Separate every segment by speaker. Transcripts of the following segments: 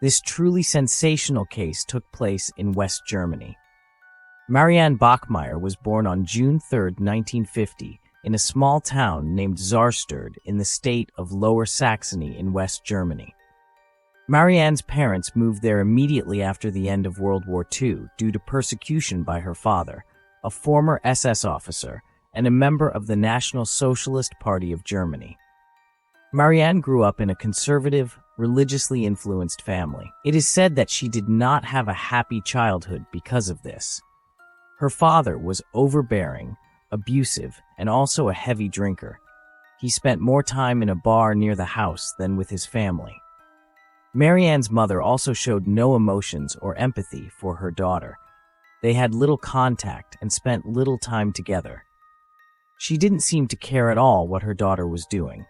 Speaker 1: This truly sensational case took place in West Germany. Marianne Bachmeier was born on June 3, 1950, in a small town named Zarsterd in the state of Lower Saxony in West Germany. Marianne's parents moved there immediately after the end of World War II due to persecution by her father, a former SS officer and a member of the National Socialist Party of Germany. Marianne grew up in a conservative, religiously influenced family. It is said that she did not have a happy childhood because of this. Her father was overbearing, abusive, and also a heavy drinker. He spent more time in a bar near the house than with his family. Marianne's mother also showed no emotions or empathy for her daughter. They had little contact and spent little time together. She didn't seem to care at all what her daughter was doing.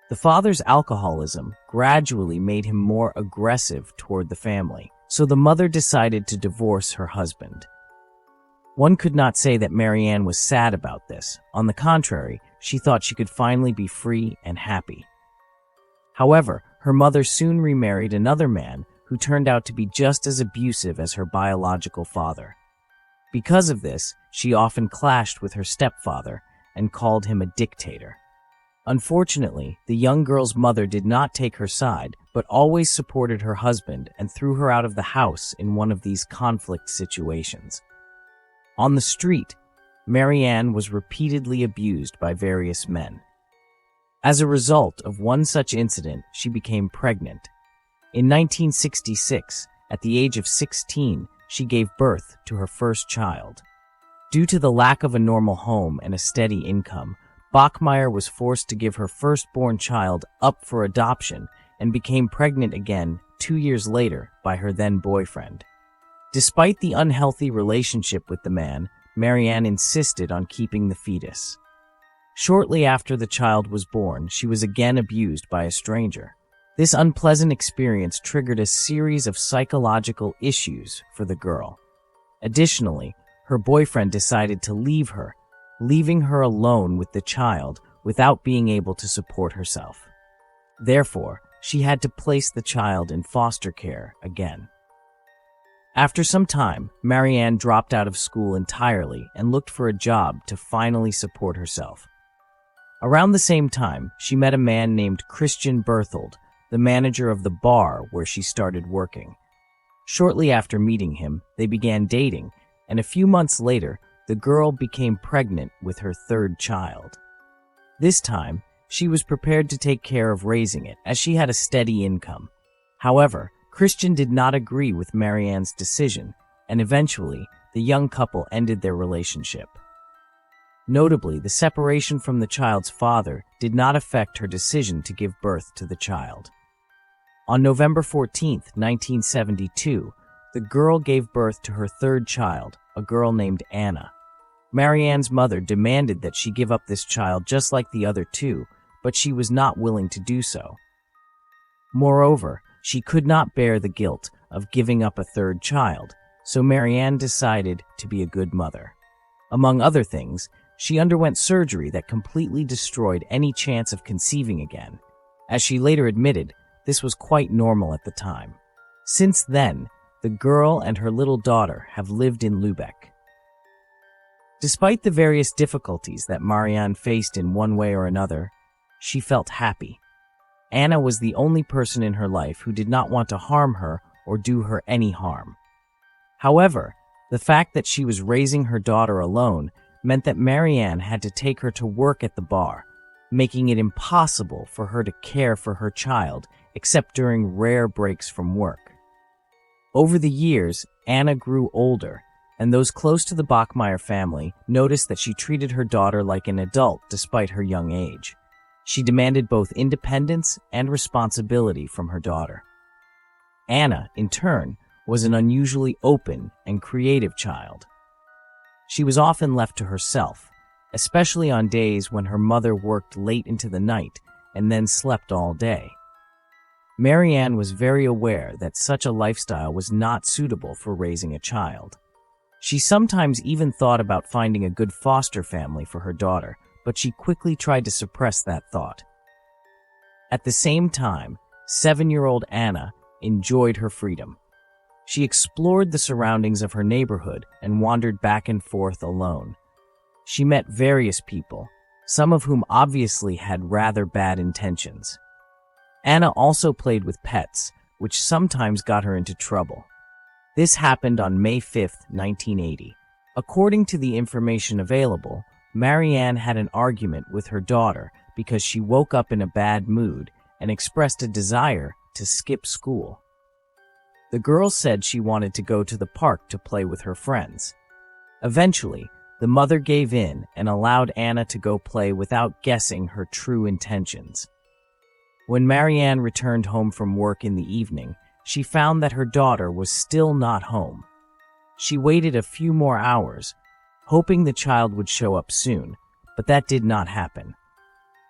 Speaker 1: The father's alcoholism gradually made him more aggressive toward the family, so the mother decided to divorce her husband. One could not say that Marianne was sad about this. On the contrary, she thought she could finally be free and happy. However, her mother soon remarried another man who turned out to be just as abusive as her biological father. Because of this, she often clashed with her stepfather and called him a dictator. Unfortunately, the young girl's mother did not take her side, but always supported her husband and threw her out of the house in one of these conflict situations. On the street, Marianne was repeatedly abused by various men. As a result of one such incident, she became pregnant. In 1966, at the age of 16, she gave birth to her first child. Due to the lack of a normal home and a steady income, Bachmeier was forced to give her firstborn child up for adoption and became pregnant again 2 years later by her then-boyfriend. Despite the unhealthy relationship with the man, Marianne insisted on keeping the fetus. Shortly after the child was born, she was again abused by a stranger. This unpleasant experience triggered a series of psychological issues for the girl. Additionally, her boyfriend decided to leave her, leaving her alone with the child without being able to support herself. Therefore, she had to place the child in foster care again. After some time, Marianne dropped out of school entirely and looked for a job to finally support herself. Around the same time, she met a man named Christian Berthold, the manager of the bar where she started working. Shortly after meeting him, they began dating, and a few months later, the girl became pregnant with her third child. This time, she was prepared to take care of raising it, as she had a steady income. However, Christian did not agree with Marianne's decision, and eventually, the young couple ended their relationship. Notably, the separation from the child's father did not affect her decision to give birth to the child. On November 14, 1972, the girl gave birth to her third child, a girl named Anna. Marianne's mother demanded that she give up this child just like the other two, but she was not willing to do so. Moreover, she could not bear the guilt of giving up a third child, so Marianne decided to be a good mother. Among other things, she underwent surgery that completely destroyed any chance of conceiving again. As she later admitted, this was quite normal at the time. Since then, the girl and her little daughter have lived in Lübeck. Despite the various difficulties that Marianne faced in one way or another, she felt happy. Anna was the only person in her life who did not want to harm her or do her any harm. However, the fact that she was raising her daughter alone meant that Marianne had to take her to work at the bar, making it impossible for her to care for her child except during rare breaks from work. Over the years, Anna grew older, and those close to the Bachmeier family noticed that she treated her daughter like an adult despite her young age. She demanded both independence and responsibility from her daughter. Anna, in turn, was an unusually open and creative child. She was often left to herself, especially on days when her mother worked late into the night and then slept all day. Marianne was very aware that such a lifestyle was not suitable for raising a child. She sometimes even thought about finding a good foster family for her daughter, but she quickly tried to suppress that thought. At the same time, 7-year-old Anna enjoyed her freedom. She explored the surroundings of her neighborhood and wandered back and forth alone. She met various people, some of whom obviously had rather bad intentions. Anna also played with pets, which sometimes got her into trouble. This happened on May 5, 1980. According to the information available, Marianne had an argument with her daughter because she woke up in a bad mood and expressed a desire to skip school. The girl said she wanted to go to the park to play with her friends. Eventually, the mother gave in and allowed Anna to go play without guessing her true intentions. When Marianne returned home from work in the evening, she found that her daughter was still not home. She waited a few more hours, hoping the child would show up soon, but that did not happen.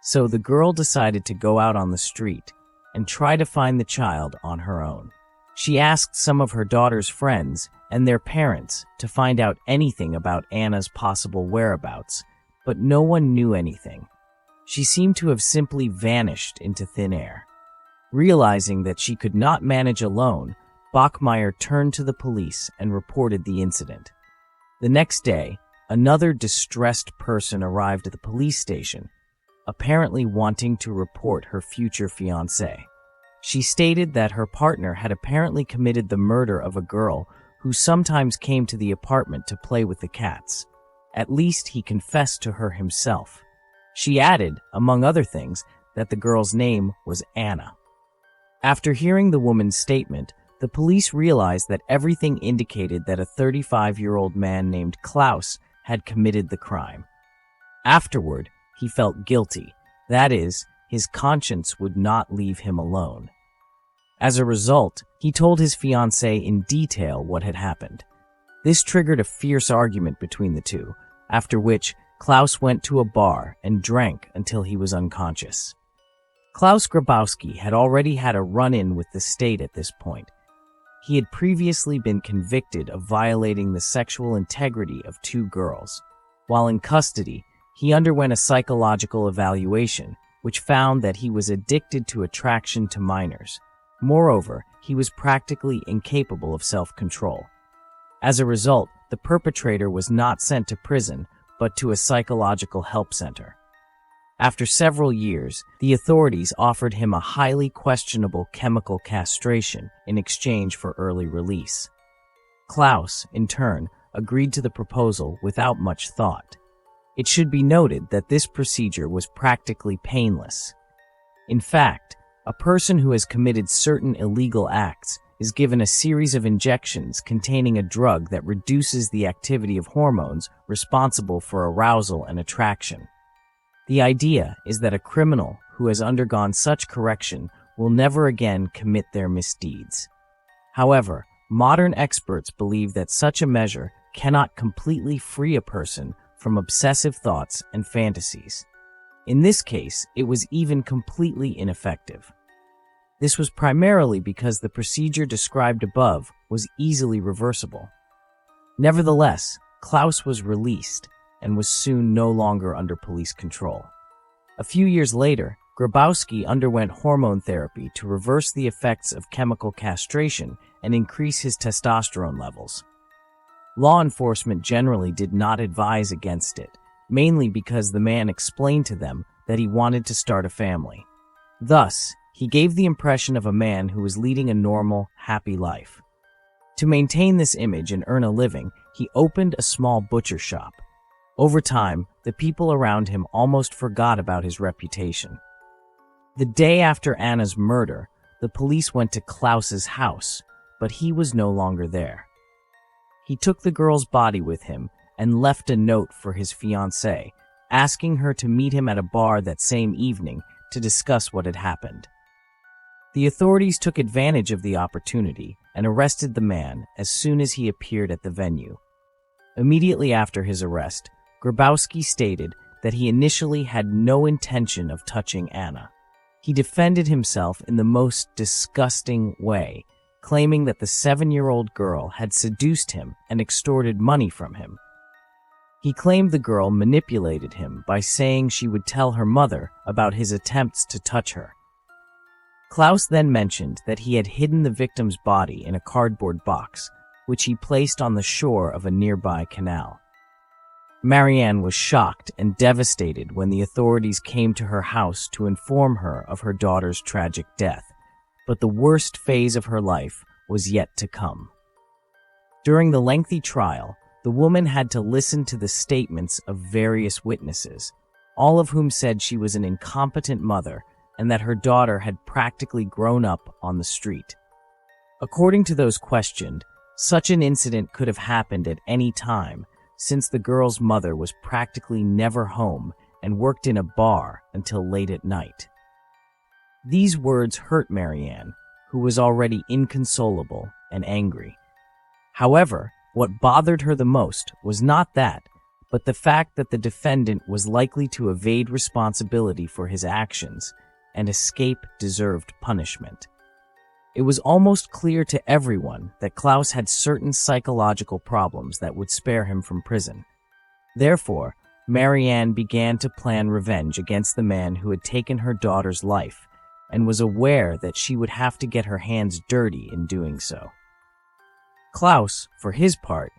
Speaker 1: So the girl decided to go out on the street and try to find the child on her own. She asked some of her daughter's friends and their parents to find out anything about Anna's possible whereabouts, but no one knew anything. She seemed to have simply vanished into thin air. Realizing that she could not manage alone, Bachmeier turned to the police and reported the incident. The next day, another distressed person arrived at the police station, apparently wanting to report her future fiancé. She stated that her partner had apparently committed the murder of a girl who sometimes came to the apartment to play with the cats. At least he confessed to her himself. She added, among other things, that the girl's name was Anna. After hearing the woman's statement, the police realized that everything indicated that a 35-year-old man named Klaus had committed the crime. Afterward, he felt guilty. That is, his conscience would not leave him alone. As a result, he told his fiancée in detail what had happened. This triggered a fierce argument between the two, after which Klaus went to a bar and drank until he was unconscious. Klaus Grabowski had already had a run-in with the state at this point. He had previously been convicted of violating the sexual integrity of two girls. While in custody, he underwent a psychological evaluation, which found that he was addicted to attraction to minors. Moreover, he was practically incapable of self-control. As a result, the perpetrator was not sent to prison, but to a psychological help center. After several years, the authorities offered him a highly questionable chemical castration in exchange for early release. Klaus, in turn, agreed to the proposal without much thought. It should be noted that this procedure was practically painless. In fact, a person who has committed certain illegal acts is given a series of injections containing a drug that reduces the activity of hormones responsible for arousal and attraction. The idea is that a criminal who has undergone such correction will never again commit their misdeeds. However, modern experts believe that such a measure cannot completely free a person from obsessive thoughts and fantasies. In this case, it was even completely ineffective. This was primarily because the procedure described above was easily reversible. Nevertheless, Klaus was released and was soon no longer under police control. A few years later, Grabowski underwent hormone therapy to reverse the effects of chemical castration and increase his testosterone levels. Law enforcement generally did not advise against it, mainly because the man explained to them that he wanted to start a family. Thus, he gave the impression of a man who was leading a normal, happy life. To maintain this image and earn a living, he opened a small butcher shop. Over time, the people around him almost forgot about his reputation. The day after Anna's murder, the police went to Klaus's house, but he was no longer there. He took the girl's body with him and left a note for his fiancée, asking her to meet him at a bar that same evening to discuss what had happened. The authorities took advantage of the opportunity and arrested the man as soon as he appeared at the venue. Immediately after his arrest, Grabowski stated that he initially had no intention of touching Anna. He defended himself in the most disgusting way, claiming that the 7-year-old girl had seduced him and extorted money from him. He claimed the girl manipulated him by saying she would tell her mother about his attempts to touch her. Klaus then mentioned that he had hidden the victim's body in a cardboard box, which he placed on the shore of a nearby canal. Marianne was shocked and devastated when the authorities came to her house to inform her of her daughter's tragic death, but the worst phase of her life was yet to come. During the lengthy trial, the woman had to listen to the statements of various witnesses, all of whom said she was an incompetent mother and that her daughter had practically grown up on the street. According to those questioned, such an incident could have happened at any time, since the girl's mother was practically never home and worked in a bar until late at night. These words hurt Marianne, who was already inconsolable and angry. However, what bothered her the most was not that, but the fact that the defendant was likely to evade responsibility for his actions and escape deserved punishment. It was almost clear to everyone that Klaus had certain psychological problems that would spare him from prison. Therefore, Marianne began to plan revenge against the man who had taken her daughter's life and was aware that she would have to get her hands dirty in doing so. Klaus, for his part,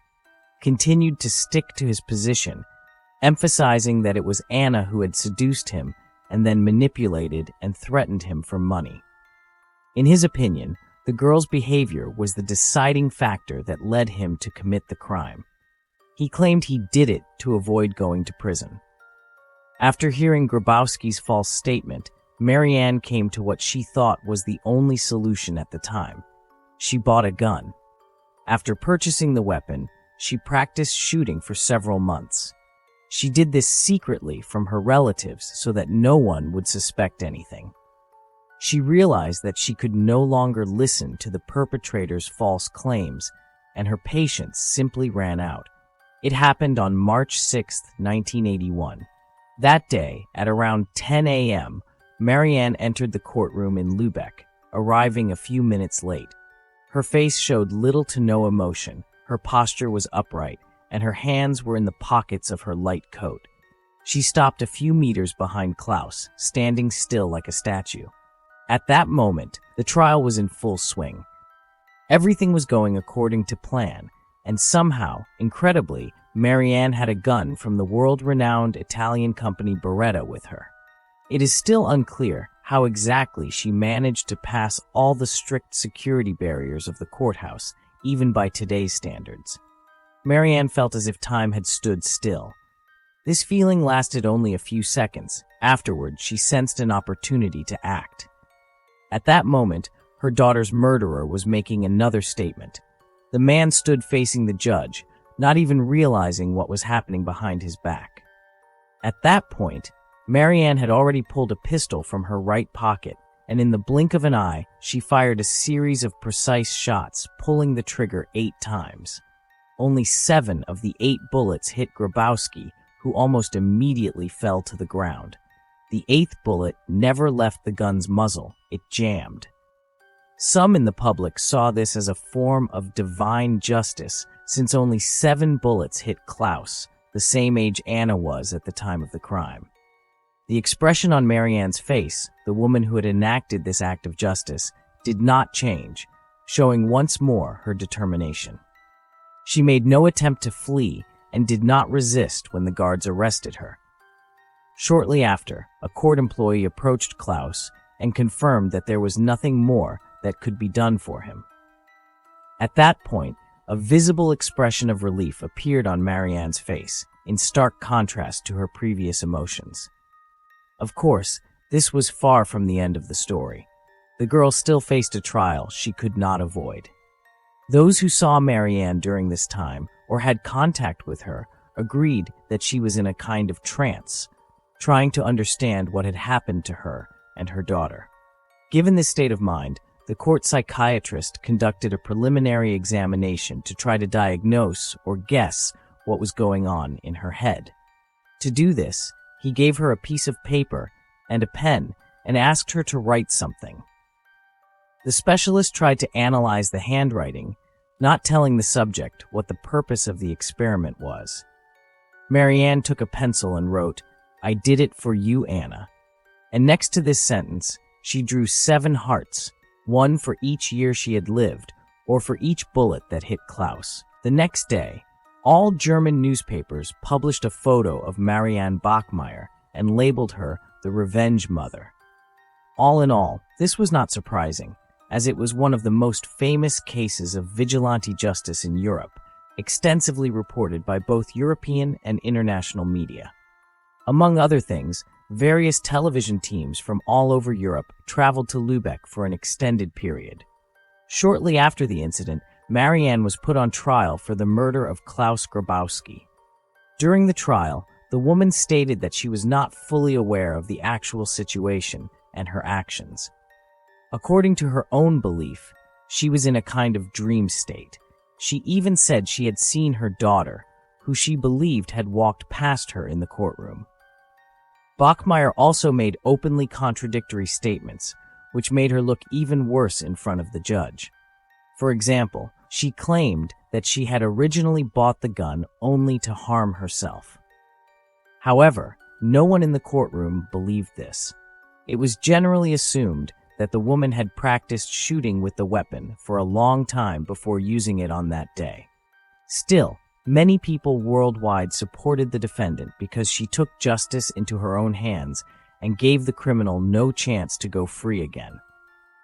Speaker 1: continued to stick to his position, emphasizing that it was Anna who had seduced him and then manipulated and threatened him for money. In his opinion, the girl's behavior was the deciding factor that led him to commit the crime. He claimed he did it to avoid going to prison. After hearing Grabowski's false statement, Marianne came to what she thought was the only solution at the time. She bought a gun. After purchasing the weapon, she practiced shooting for several months. She did this secretly from her relatives so that no one would suspect anything. She realized that she could no longer listen to the perpetrator's false claims, and her patience simply ran out. It happened on March 6, 1981. That day, at around 10 a.m., Marianne entered the courtroom in Lübeck, arriving a few minutes late. Her face showed little to no emotion, her posture was upright, and her hands were in the pockets of her light coat. She stopped a few meters behind Klaus, standing still like a statue. At that moment, the trial was in full swing. Everything was going according to plan, and somehow, incredibly, Marianne had a gun from the world-renowned Italian company Beretta with her. It is still unclear how exactly she managed to pass all the strict security barriers of the courthouse, even by today's standards. Marianne felt as if time had stood still. This feeling lasted only a few seconds. Afterward, she sensed an opportunity to act. At that moment, her daughter's murderer was making another statement. The man stood facing the judge, not even realizing what was happening behind his back. At that point, Marianne had already pulled a pistol from her right pocket, and in the blink of an eye, she fired a series of precise shots, pulling the trigger 8 times. Only 7 of the 8 bullets hit Grabowski, who almost immediately fell to the ground. The 8th bullet never left the gun's muzzle, it jammed. Some in the public saw this as a form of divine justice, since only 7 bullets hit Klaus, the same age Anna was at the time of the crime. The expression on Marianne's face, the woman who had enacted this act of justice, did not change, showing once more her determination. She made no attempt to flee and did not resist when the guards arrested her. Shortly after, a court employee approached Klaus and confirmed that there was nothing more that could be done for him. At that point, a visible expression of relief appeared on Marianne's face, in stark contrast to her previous emotions. Of course, this was far from the end of the story. The girl still faced a trial she could not avoid. Those who saw Marianne during this time, or had contact with her, agreed that she was in a kind of trance, trying to understand what had happened to her and her daughter. Given this state of mind, the court psychiatrist conducted a preliminary examination to try to diagnose or guess what was going on in her head. To do this, he gave her a piece of paper and a pen and asked her to write something. The specialist tried to analyze the handwriting, not telling the subject what the purpose of the experiment was. Marianne took a pencil and wrote, "I did it for you, Anna." And next to this sentence, She drew 7 hearts, one for each year she had lived, or for each bullet that hit Klaus. The next day, all German newspapers published a photo of Marianne Bachmeier and labeled her the Revenge Mother. All in all, this was not surprising, as it was one of the most famous cases of vigilante justice in Europe, extensively reported by both European and international media. Among other things, various television teams from all over Europe traveled to Lübeck for an extended period. Shortly after the incident, Marianne was put on trial for the murder of Klaus Grabowski. During the trial, the woman stated that she was not fully aware of the actual situation and her actions. According to her own belief, she was in a kind of dream state. She even said she had seen her daughter, who she believed had walked past her in the courtroom. Bachmeier also made openly contradictory statements, which made her look even worse in front of the judge. For example, she claimed that she had originally bought the gun only to harm herself. However, no one in the courtroom believed this. It was generally assumed that the woman had practiced shooting with the weapon for a long time before using it on that day. Still, many people worldwide supported the defendant because she took justice into her own hands and gave the criminal no chance to go free again.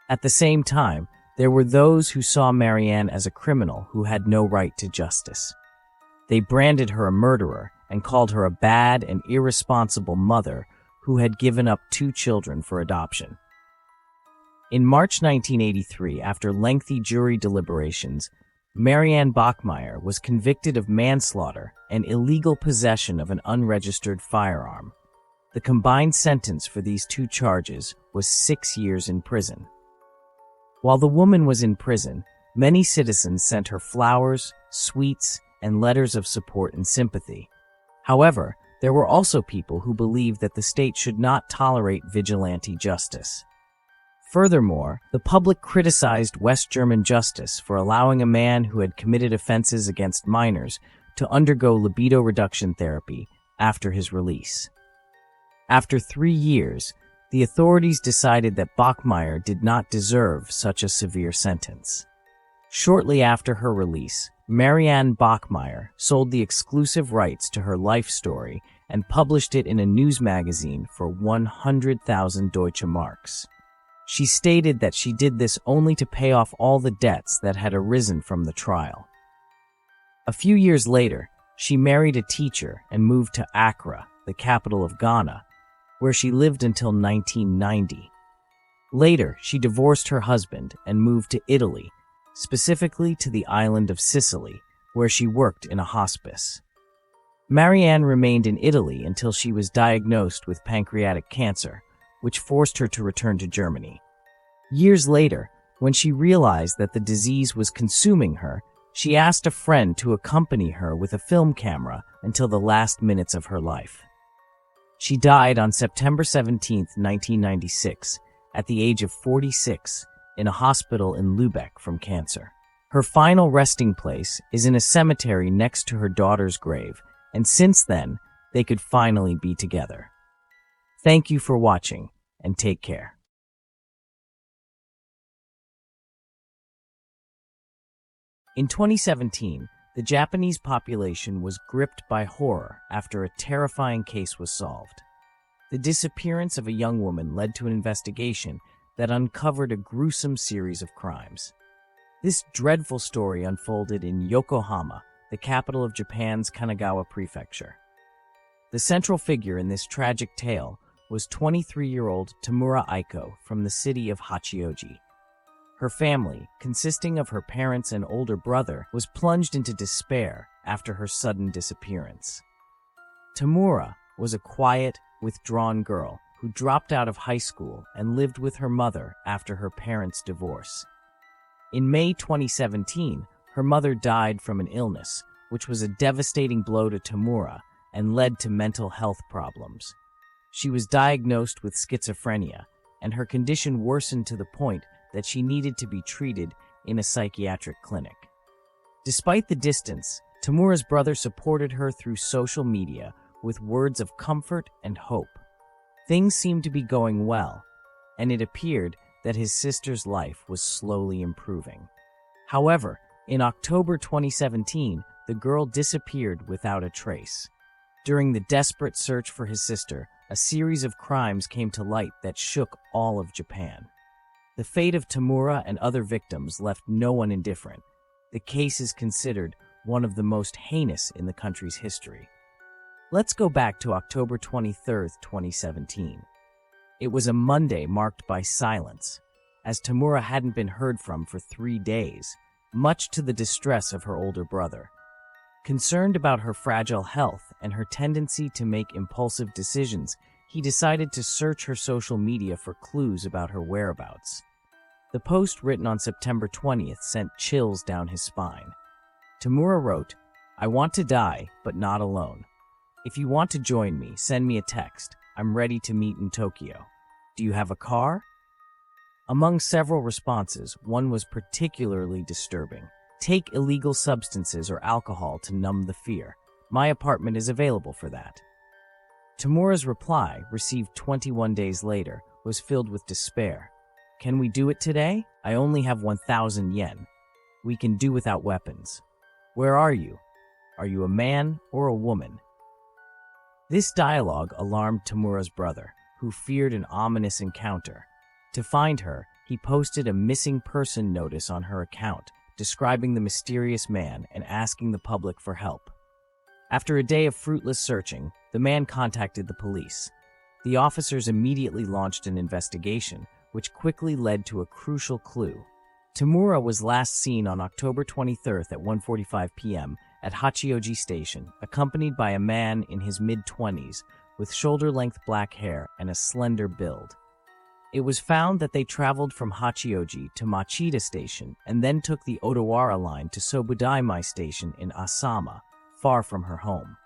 Speaker 1: At the same time, there were those who saw Marianne as a criminal who had no right to justice. They branded her a murderer and called her a bad and irresponsible mother who had given up 2 children for adoption. In March 1983, after lengthy jury deliberations, Marianne Bachmeier was convicted of manslaughter and illegal possession of an unregistered firearm. The combined sentence for these 2 charges was 6 years in prison. While the woman was in prison, many citizens sent her flowers, sweets, and letters of support and sympathy. However, there were also people who believed that the state should not tolerate vigilante justice. Furthermore, the public criticized West German justice for allowing a man who had committed offenses against minors to undergo libido reduction therapy after his release. After 3 years, the authorities decided that Bachmeier did not deserve such a severe sentence. Shortly after her release, Marianne Bachmeier sold the exclusive rights to her life story and published it in a news magazine for 100,000 Deutsche Marks. She stated that she did this only to pay off all the debts that had arisen from the trial. A few years later, she married a teacher and moved to Accra, the capital of Ghana, where she lived until 1990. Later, she divorced her husband and moved to Italy, specifically to the island of Sicily, where she worked in a hospice. Marianne remained in Italy until she was diagnosed with pancreatic cancer, which forced her to return to Germany. Years later, when she realized that the disease was consuming her, she asked a friend to accompany her with a film camera until the last minutes of her life. She died on September 17, 1996, at the age of 46, in a hospital in Lübeck from cancer. Her final resting place is in a cemetery next to her daughter's grave, and since then, they could finally be together. Thank you for watching, and take care. In 2017, the Japanese population was gripped by horror after a terrifying case was solved. The disappearance of a young woman led to an investigation that uncovered a gruesome series of crimes. This dreadful story unfolded in Yokohama, the capital of Japan's Kanagawa Prefecture. The central figure in this tragic tale was 23-year-old Tamura Aiko from the city of Hachioji. Her family, consisting of her parents and older brother, was plunged into despair after her sudden disappearance. Tamura was a quiet, withdrawn girl who dropped out of high school and lived with her mother after her parents' divorce. In May 2017, her mother died from an illness, which was a devastating blow to Tamura and led to mental health problems. She was diagnosed with schizophrenia, and her condition worsened to the point that she needed to be treated in a psychiatric clinic. Despite the distance, Tamura's brother supported her through social media with words of comfort and hope. Things seemed to be going well, and it appeared that his sister's life was slowly improving. However, in October 2017, the girl disappeared without a trace. During the desperate search for his sister, a series of crimes came to light that shook all of Japan. The fate of Tamura and other victims left no one indifferent. The case is considered one of the most heinous in the country's history. Let's go back to October 23, 2017. It was a Monday marked by silence, as Tamura hadn't been heard from for 3 days, much to the distress of her older brother. Concerned about her fragile health and her tendency to make impulsive decisions, he decided to search her social media for clues about her whereabouts. The post written on September 20th sent chills down his spine. Tamura wrote, "I want to die, but not alone. If you want to join me, send me a text. I'm ready to meet in Tokyo. Do you have a car?" Among several responses, one was particularly disturbing. "Take illegal substances or alcohol to numb the fear. My apartment is available for that." Tamura's reply, received 21 days later, was filled with despair. "Can we do it today? I only have 1,000 yen. We can do without weapons. Where are you? Are you a man or a woman?" This dialogue alarmed Tamura's brother, who feared an ominous encounter. To find her, he posted a missing person notice on her account, describing the mysterious man and asking the public for help. After a day of fruitless searching, the man contacted the police. The officers immediately launched an investigation, which quickly led to a crucial clue. Tamura was last seen on October 23rd at 1:45 p.m. at Hachioji Station, accompanied by a man in his mid-20s with shoulder-length black hair and a slender build. It was found that they traveled from Hachioji to Machida Station and then took the Odawara line to Sobudaimai Station in Asama, far from her home.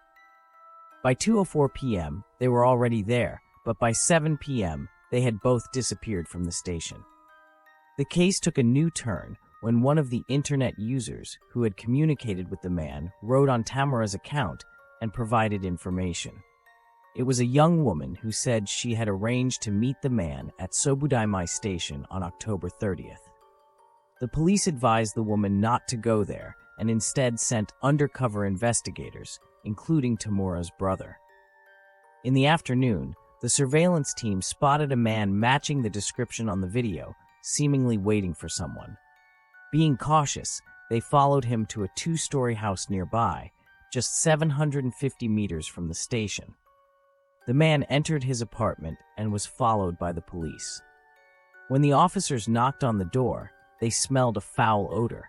Speaker 1: By 2:04 p.m., they were already there, but by 7 p.m., they had both disappeared from the station. The case took a new turn when one of the internet users who had communicated with the man wrote on Tamura's account and provided information. It was a young woman who said she had arranged to meet the man at Sobudaimai Station on October 30th. The police advised the woman not to go there and instead sent undercover investigators, including Tamura's brother. In the afternoon, the surveillance team spotted a man matching the description on the video, seemingly waiting for someone. Being cautious, they followed him to a 2-story house nearby, just 750 meters from the station. The man entered his apartment and was followed by the police. When the officers knocked on the door, they smelled a foul odor.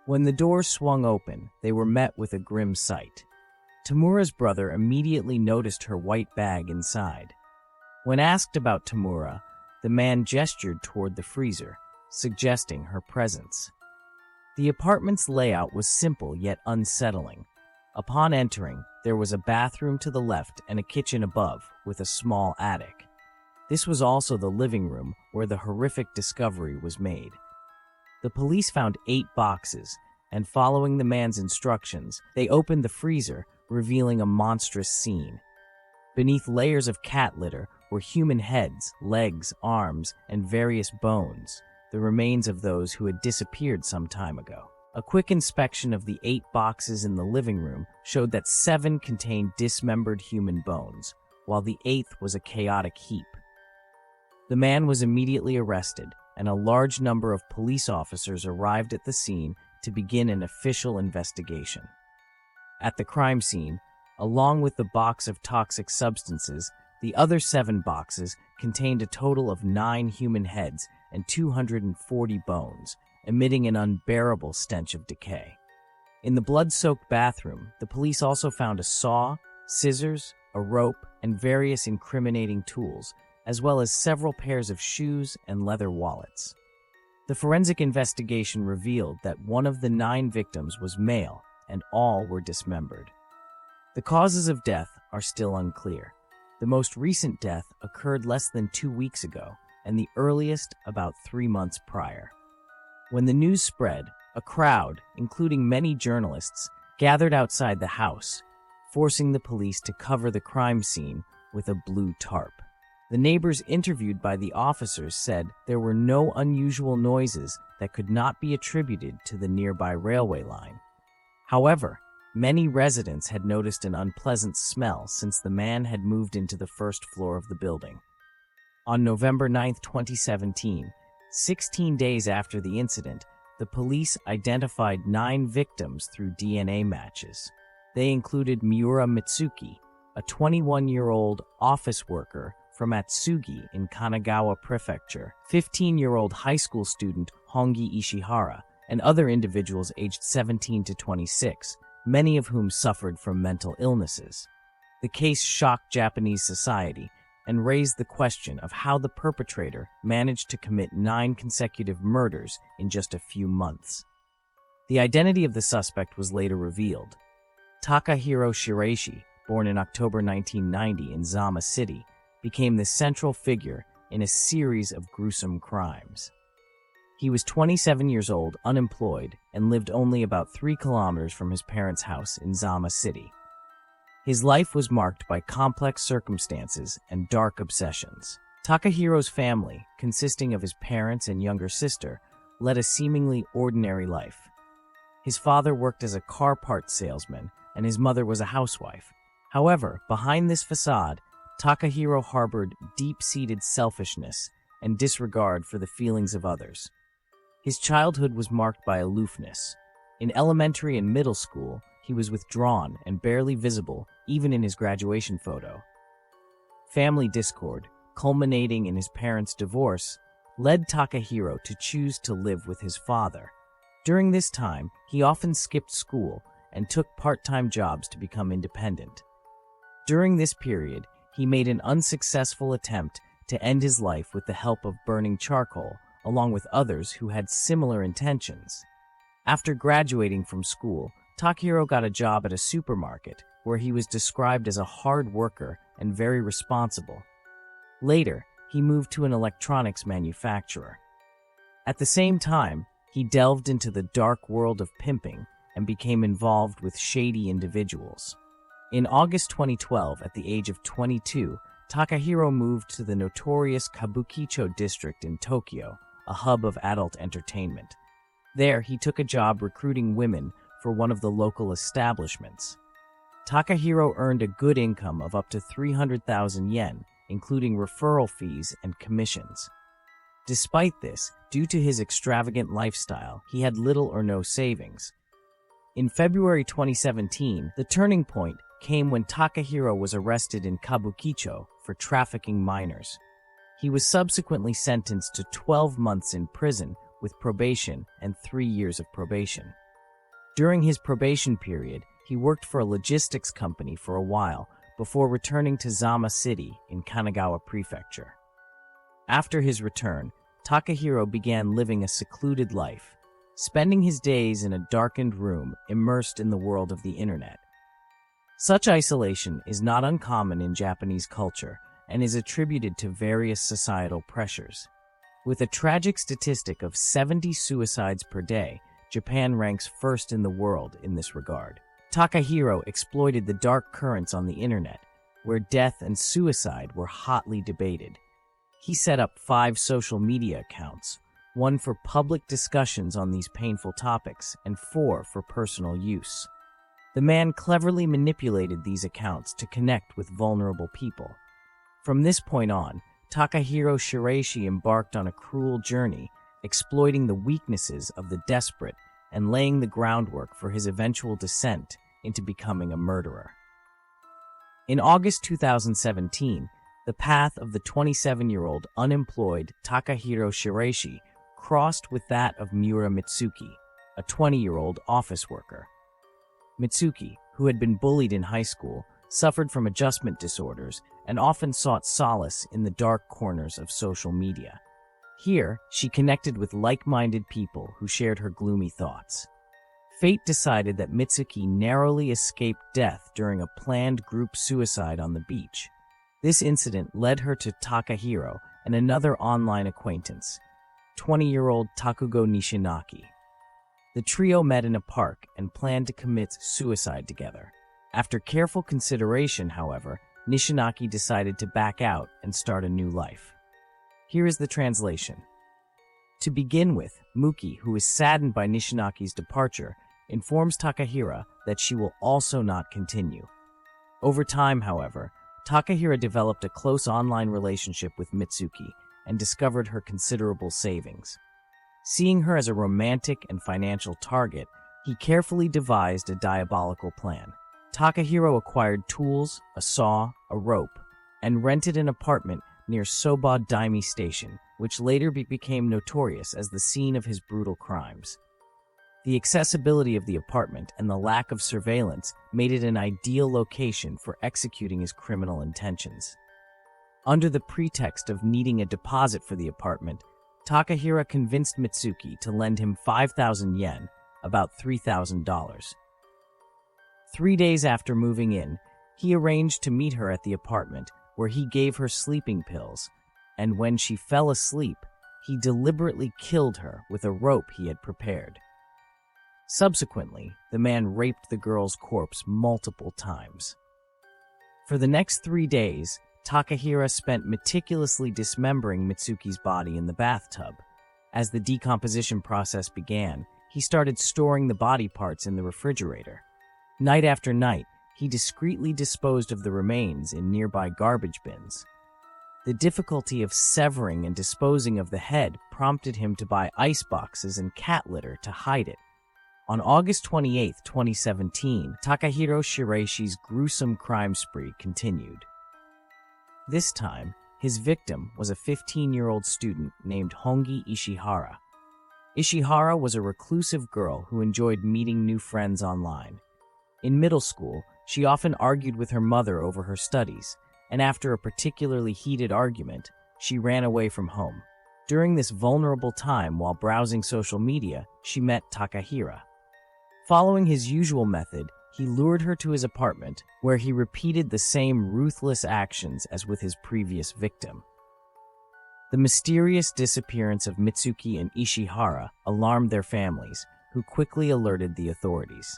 Speaker 1: When the door swung open, they were met with a grim sight. Tamura's brother immediately noticed her white bag inside. When asked about Tamura, the man gestured toward the freezer, suggesting her presence. The apartment's layout was simple yet unsettling. Upon entering, there was a bathroom to the left and a kitchen above, with a small attic. This was also the living room where the horrific discovery was made. The police found 8 boxes, and following the man's instructions, they opened the freezer, revealing a monstrous scene. Beneath layers of cat litter were human heads, legs, arms, and various bones, the remains of those who had disappeared some time ago. A quick inspection of the 8 boxes in the living room showed that 7 contained dismembered human bones, while the 8th was a chaotic heap. The man was immediately arrested, and a large number of police officers arrived at the scene to begin an official investigation. At the crime scene, along with the box of toxic substances, the other 7 boxes contained a total of 9 human heads and 240 bones, emitting an unbearable stench of decay. In the blood-soaked bathroom, the police also found a saw, scissors, a rope, and various incriminating tools, as well as several pairs of shoes and leather wallets. The forensic investigation revealed that one of the 9 victims was male, and all were dismembered. The causes of death are still unclear. The most recent death occurred less than 2 weeks ago, and the earliest about 3 months prior. When the news spread, a crowd, including many journalists, gathered outside the house, forcing the police to cover the crime scene with a blue tarp. The neighbors interviewed by the officers said there were no unusual noises that could not be attributed to the nearby railway line. However, many residents had noticed an unpleasant smell since the man had moved into the first floor of the building. On November 9, 2017, 16 days after the incident, the police identified 9 victims through DNA matches. They included Miura Mitsuki, a 21-year-old office worker from Atsugi in Kanagawa Prefecture, 15-year-old high school student Hongi Ishihara, and other individuals aged 17 to 26, many of whom suffered from mental illnesses. The case shocked Japanese society and raised the question of how the perpetrator managed to commit 9 consecutive murders in just a few months. The identity of the suspect was later revealed. Takahiro Shiraishi, born in October 1990 in Zama City, became the central figure in a series of gruesome crimes. He was 27 years old, unemployed, and lived only about 3 kilometers from his parents' house in Zama City. His life was marked by complex circumstances and dark obsessions. Takahiro's family, consisting of his parents and younger sister, led a seemingly ordinary life. His father worked as a car parts salesman, and his mother was a housewife. However, behind this facade, Takahiro harbored deep-seated selfishness and disregard for the feelings of others. His childhood was marked by aloofness. In elementary and middle school, he was withdrawn and barely visible, even in his graduation photo. Family discord, culminating in his parents' divorce, led Takahiro to choose to live with his father. During this time, he often skipped school and took part-time jobs to become independent. During this period, he made an unsuccessful attempt to end his life with the help of burning charcoal, along with others who had similar intentions. After graduating from school, Takahiro got a job at a supermarket, where he was described as a hard worker and very responsible. Later, he moved to an electronics manufacturer. At the same time, he delved into the dark world of pimping and became involved with shady individuals. In August 2012, at the age of 22, Takahiro moved to the notorious Kabukicho district in Tokyo, a hub of adult entertainment. There, he took a job recruiting women for one of the local establishments. Takahiro earned a good income of up to 300,000 yen, including referral fees and commissions. Despite this, due to his extravagant lifestyle, he had little or no savings. In February 2017, the turning point came when Takahiro was arrested in Kabukicho for trafficking minors. He was subsequently sentenced to 12 months in prison with probation and 3 years of probation. During his probation period, he worked for a logistics company for a while before returning to Zama City in Kanagawa Prefecture. After his return, Takahiro began living a secluded life, spending his days in a darkened room immersed in the world of the internet. Such isolation is not uncommon in Japanese culture and is attributed to various societal pressures. With a tragic statistic of 70 suicides per day, Japan ranks first in the world in this regard. Takahiro exploited the dark currents on the internet, where death and suicide were hotly debated. He set up 5 social media accounts, 1 for public discussions on these painful topics and 4 for personal use. The man cleverly manipulated these accounts to connect with vulnerable people. From this point on, Takahiro Shiraishi embarked on a cruel journey, exploiting the weaknesses of the desperate and laying the groundwork for his eventual descent into becoming a murderer. In August 2017, the path of the 27-year-old unemployed Takahiro Shiraishi crossed with that of Miura Mitsuki, a 20-year-old office worker. Mitsuki, who had been bullied in high school, suffered from adjustment disorders and often sought solace in the dark corners of social media. Here, she connected with like-minded people who shared her gloomy thoughts. Fate decided that Mitsuki narrowly escaped death during a planned group suicide on the beach. This incident led her to Takahiro and another online acquaintance, 20-year-old Takugo Nishinaki. The trio met in a park and planned to commit suicide together. After careful consideration, however, Nishinaki decided to back out and start a new life. Here is the translation. To begin with, Muki, who is saddened by Nishinaki's departure, informs Takahiro that she will also not continue. Over time, however, Takahiro developed a close online relationship with Mitsuki and discovered her considerable savings. Seeing her as a romantic and financial target, he carefully devised a diabolical plan. Takahiro acquired tools, a saw, a rope, and rented an apartment near Soba Daimi Station, which later became notorious as the scene of his brutal crimes. The accessibility of the apartment and the lack of surveillance made it an ideal location for executing his criminal intentions. Under the pretext of needing a deposit for the apartment, Takahiro convinced Mitsuki to lend him 5,000 yen, about $3,000. 3 days after moving in, he arranged to meet her at the apartment, where he gave her sleeping pills, and when she fell asleep, he deliberately killed her with a rope he had prepared. Subsequently, the man raped the girl's corpse multiple times. For the next 3 days, Takahiro spent meticulously dismembering Mitsuki's body in the bathtub. As the decomposition process began, he started storing the body parts in the refrigerator. Night after night, he discreetly disposed of the remains in nearby garbage bins. The difficulty of severing and disposing of the head prompted him to buy ice boxes and cat litter to hide it. On August 28, 2017, Takahiro Shiraishi's gruesome crime spree continued. This time, his victim was a 15-year-old student named Hongi Ishihara. Ishihara was a reclusive girl who enjoyed meeting new friends online. In middle school, she often argued with her mother over her studies, and after a particularly heated argument, she ran away from home. During this vulnerable time while browsing social media, she met Takahiro. Following his usual method, he lured her to his apartment, where he repeated the same ruthless actions as with his previous victim. The mysterious disappearance of Mitsuki and Ishihara alarmed their families, who quickly alerted the authorities.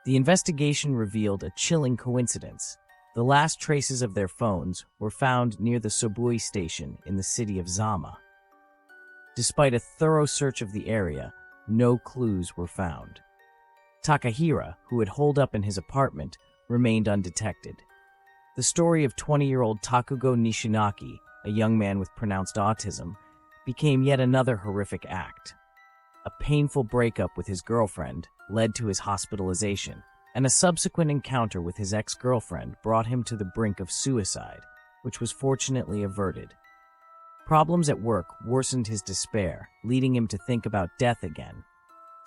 Speaker 1: The investigation revealed a chilling coincidence. The last traces of their phones were found near the Sobui station in the city of Zama. Despite a thorough search of the area, no clues were found. Takahiro, who had holed up in his apartment, remained undetected. The story of 20-year-old Takugo Nishinaki, a young man with pronounced autism, became yet another horrific act. A painful breakup with his girlfriend led to his hospitalization, and a subsequent encounter with his ex-girlfriend brought him to the brink of suicide, which was fortunately averted. Problems at work worsened his despair, leading him to think about death again.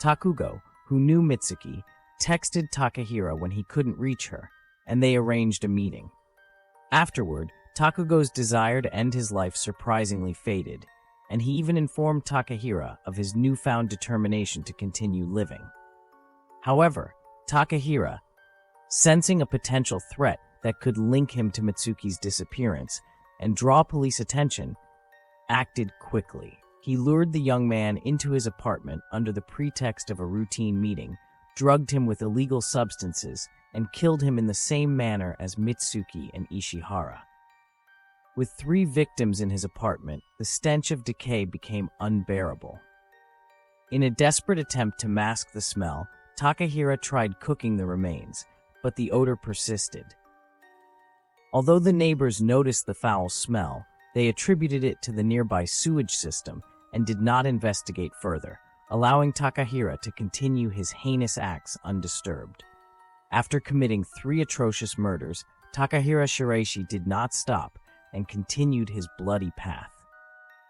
Speaker 1: Takugo, who knew Mitsuki, texted Takahiro when he couldn't reach her, and they arranged a meeting. Afterward, Takugo's desire to end his life surprisingly faded, and he even informed Takahiro of his newfound determination to continue living. However, Takahiro, sensing a potential threat that could link him to Mitsuki's disappearance and draw police attention, acted quickly. He lured the young man into his apartment under the pretext of a routine meeting, drugged him with illegal substances, and killed him in the same manner as Mitsuki and Ishihara. With 3 victims in his apartment, the stench of decay became unbearable. In a desperate attempt to mask the smell, Takahiro tried cooking the remains, but the odor persisted. Although the neighbors noticed the foul smell, they attributed it to the nearby sewage system and did not investigate further, allowing Takahiro to continue his heinous acts undisturbed. After committing 3 atrocious murders, Takahiro Shiraishi did not stop and continued his bloody path.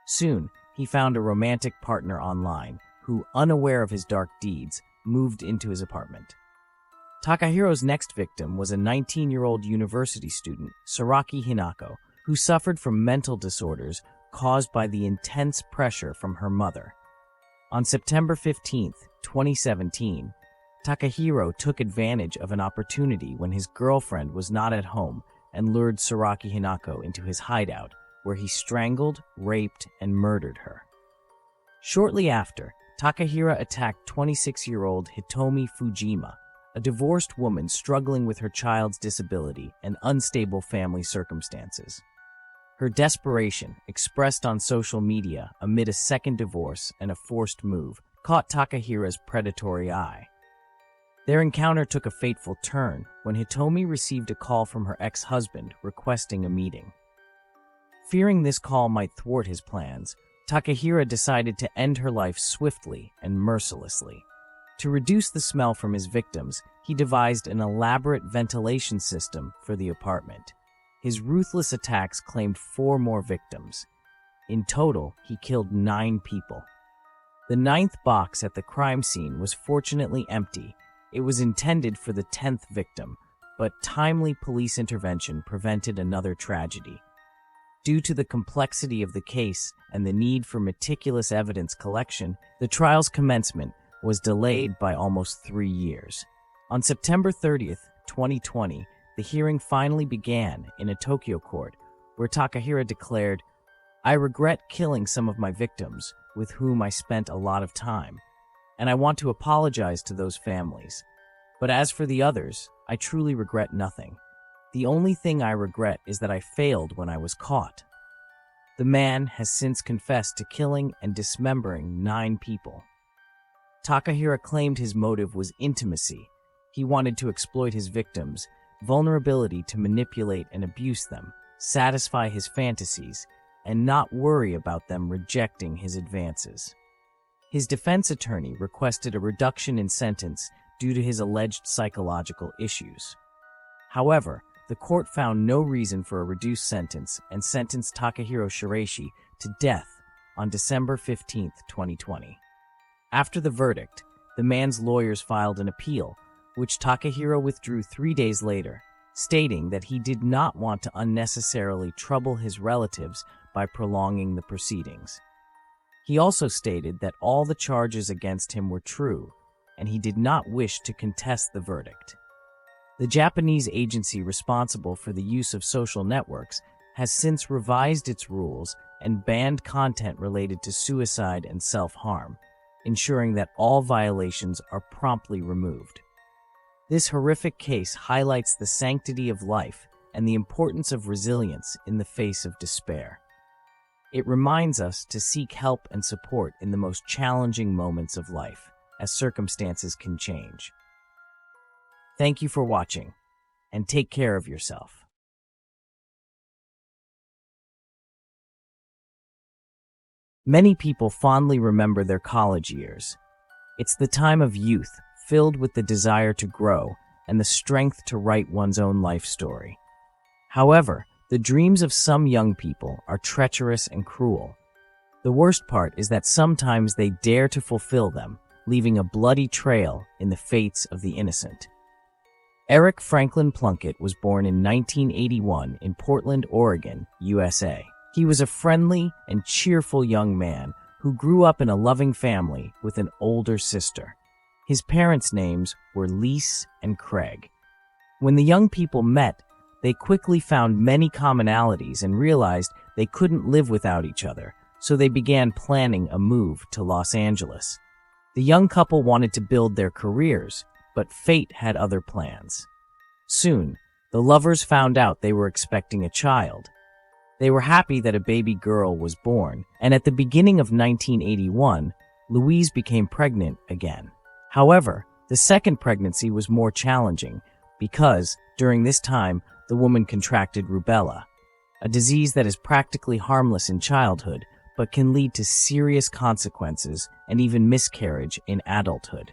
Speaker 1: Soon, he found a romantic partner online who, unaware of his dark deeds, moved into his apartment. Takahiro's next victim was a 19-year-old university student, Saraki Hinako, who suffered from mental disorders caused by the intense pressure from her mother. On September 15, 2017, Takahiro took advantage of an opportunity when his girlfriend was not at home and lured Saraki Hinako into his hideout, where he strangled, raped, and murdered her. Shortly after, Takahiro attacked 26-year-old Hitomi Fujima, a divorced woman struggling with her child's disability and unstable family circumstances. Her desperation, expressed on social media amid a second divorce and a forced move, caught Takahiro's predatory eye. Their encounter took a fateful turn when Hitomi received a call from her ex-husband requesting a meeting. Fearing this call might thwart his plans, Takahiro decided to end her life swiftly and mercilessly. To reduce the smell from his victims, he devised an elaborate ventilation system for the apartment. His ruthless attacks claimed 4 more victims. In total, he killed 9 people. The 9th box at the crime scene was fortunately empty. It was intended for the 10th victim, but timely police intervention prevented another tragedy. Due to the complexity of the case and the need for meticulous evidence collection, the trial's commencement was delayed by almost 3 years. On September 30th, 2020, the hearing finally began in a Tokyo court, where Takahiro declared, "I regret killing some of my victims, with whom I spent a lot of time, and I want to apologize to those families. But as for the others, I truly regret nothing. The only thing I regret is that I failed when I was caught." The man has since confessed to killing and dismembering 9 people. Takahiro claimed his motive was intimacy. He wanted to exploit his victims' vulnerability to manipulate and abuse them, satisfy his fantasies, and not worry about them rejecting his advances. His defense attorney requested a reduction in sentence due to his alleged psychological issues. However, the court found no reason for a reduced sentence and sentenced Takahiro Shiraishi to death on December 15, 2020. After the verdict, the man's lawyers filed an appeal, which Takahiro withdrew 3 days later, stating that he did not want to unnecessarily trouble his relatives by prolonging the proceedings. He also stated that all the charges against him were true, and he did not wish to contest the verdict. The Japanese agency responsible for the use of social networks has since revised its rules and banned content related to suicide and self-harm, ensuring that all violations are promptly removed. This horrific case highlights the sanctity of life and the importance of resilience in the face of despair. It reminds us to seek help and support in the most challenging moments of life, as circumstances can change. Thank you for watching, and take care of yourself. Many people fondly remember their college years. It's the time of youth, filled with the desire to grow and the strength to write one's own life story. However, the dreams of some young people are treacherous and cruel. The worst part is that sometimes they dare to fulfill them, leaving a bloody trail in the fates of the innocent. Eric Franklin Plunkett was born in 1981 in Portland, Oregon, USA. He was a friendly and cheerful young man who grew up in a loving family with an older sister. His parents' names were Lise and Craig. When the young people met, they quickly found many commonalities and realized they couldn't live without each other, so they began planning a move to Los Angeles. The young couple wanted to build their careers, but fate had other plans. Soon, the lovers found out they were expecting a child. They were happy that a baby girl was born, and at the beginning of 1981, Louise became pregnant again. However, the second pregnancy was more challenging because, during this time, the woman contracted rubella, a disease that is practically harmless in childhood but can lead to serious consequences and even miscarriage in adulthood.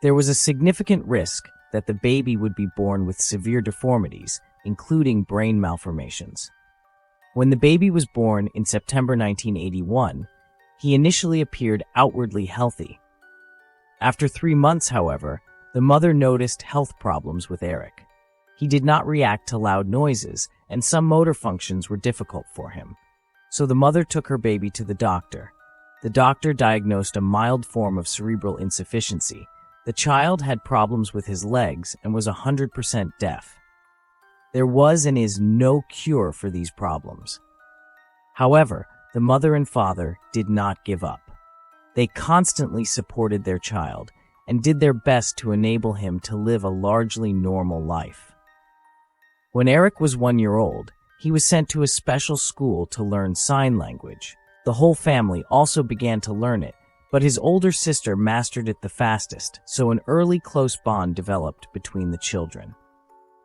Speaker 1: There was a significant risk that the baby would be born with severe deformities, including brain malformations. When the baby was born in September 1981, he initially appeared outwardly healthy. After 3 months, however, the mother noticed health problems with Eric. He did not react to loud noises, and some motor functions were difficult for him. So the mother took her baby to the doctor. The doctor diagnosed a mild form of cerebral insufficiency. The child had problems with his legs and was 100% deaf. There was and is no cure for these problems. However, the mother and father did not give up. They constantly supported their child, and did their best to enable him to live a largely normal life. When Eric was 1 year old, he was sent to a special school to learn sign language. The whole family also began to learn it, but his older sister mastered it the fastest, so an early close bond developed between the children.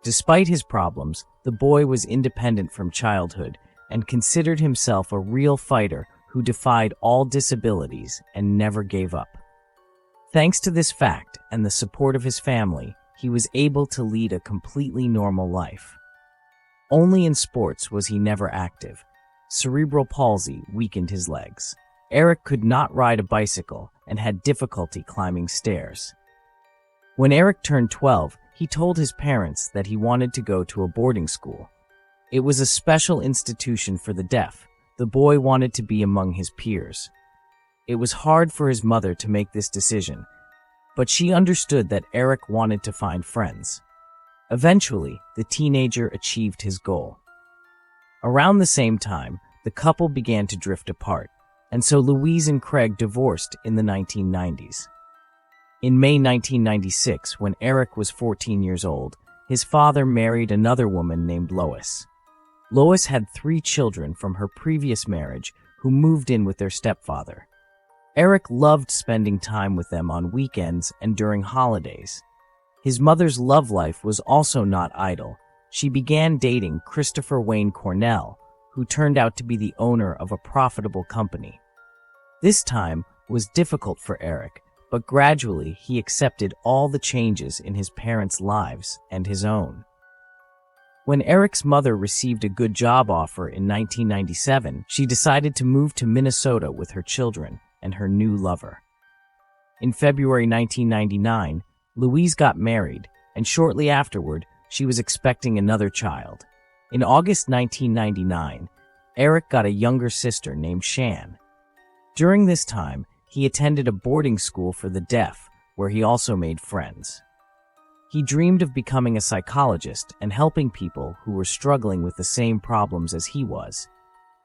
Speaker 1: Despite his problems, the boy was independent from childhood and considered himself a real fighter who defied all disabilities and never gave up. Thanks to this fact and the support of his family, he was able to lead a completely normal life. Only in sports was he never active. Cerebral palsy weakened his legs. Eric could not ride a bicycle and had difficulty climbing stairs. When Eric turned 12, he told his parents that he wanted to go to a boarding school. It was a special institution for the deaf. The boy wanted to be among his peers. It was hard for his mother to make this decision, but she understood that Eric wanted to find friends. Eventually, the teenager achieved his goal. Around the same time, the couple began to drift apart, and so Louise and Craig divorced in the 1990s. In May 1996, when Eric was 14 years old, his father married another woman named Lois. Lois had 3 children from her previous marriage who moved in with their stepfather. Eric loved spending time with them on weekends and during holidays. His mother's love life was also not idle. She began dating Christopher Wayne Cornell, who turned out to be the owner of a profitable company. This time was difficult for Eric, but gradually he accepted all the changes in his parents' lives and his own. When Eric's mother received a good job offer in 1997, she decided to move to Minnesota with her children and her new lover. In February 1999, Louise got married, and shortly afterward, she was expecting another child. In August 1999, Eric got a younger sister named Shan. During this time, he attended a boarding school for the deaf, where he also made friends. He dreamed of becoming a psychologist and helping people who were struggling with the same problems as he was.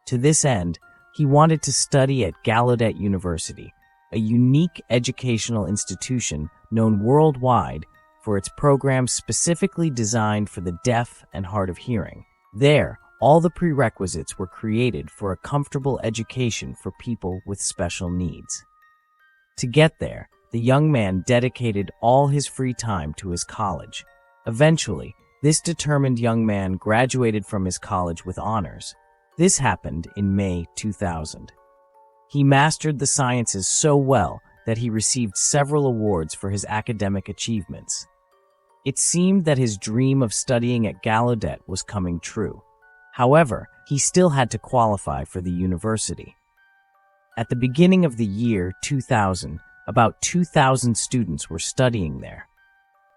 Speaker 1: To this end, he wanted to study at Gallaudet University, a unique educational institution known worldwide for its programs specifically designed for the deaf and hard of hearing. There, all the prerequisites were created for a comfortable education for people with special needs. To get there, the young man dedicated all his free time to his college. Eventually, this determined young man graduated from his college with honors. This happened in May 2000. He mastered the sciences so well that he received several awards for his academic achievements. It seemed that his dream of studying at Gallaudet was coming true. However, he still had to qualify for the university. At the beginning of the year 2000, about 2,000 students were studying there.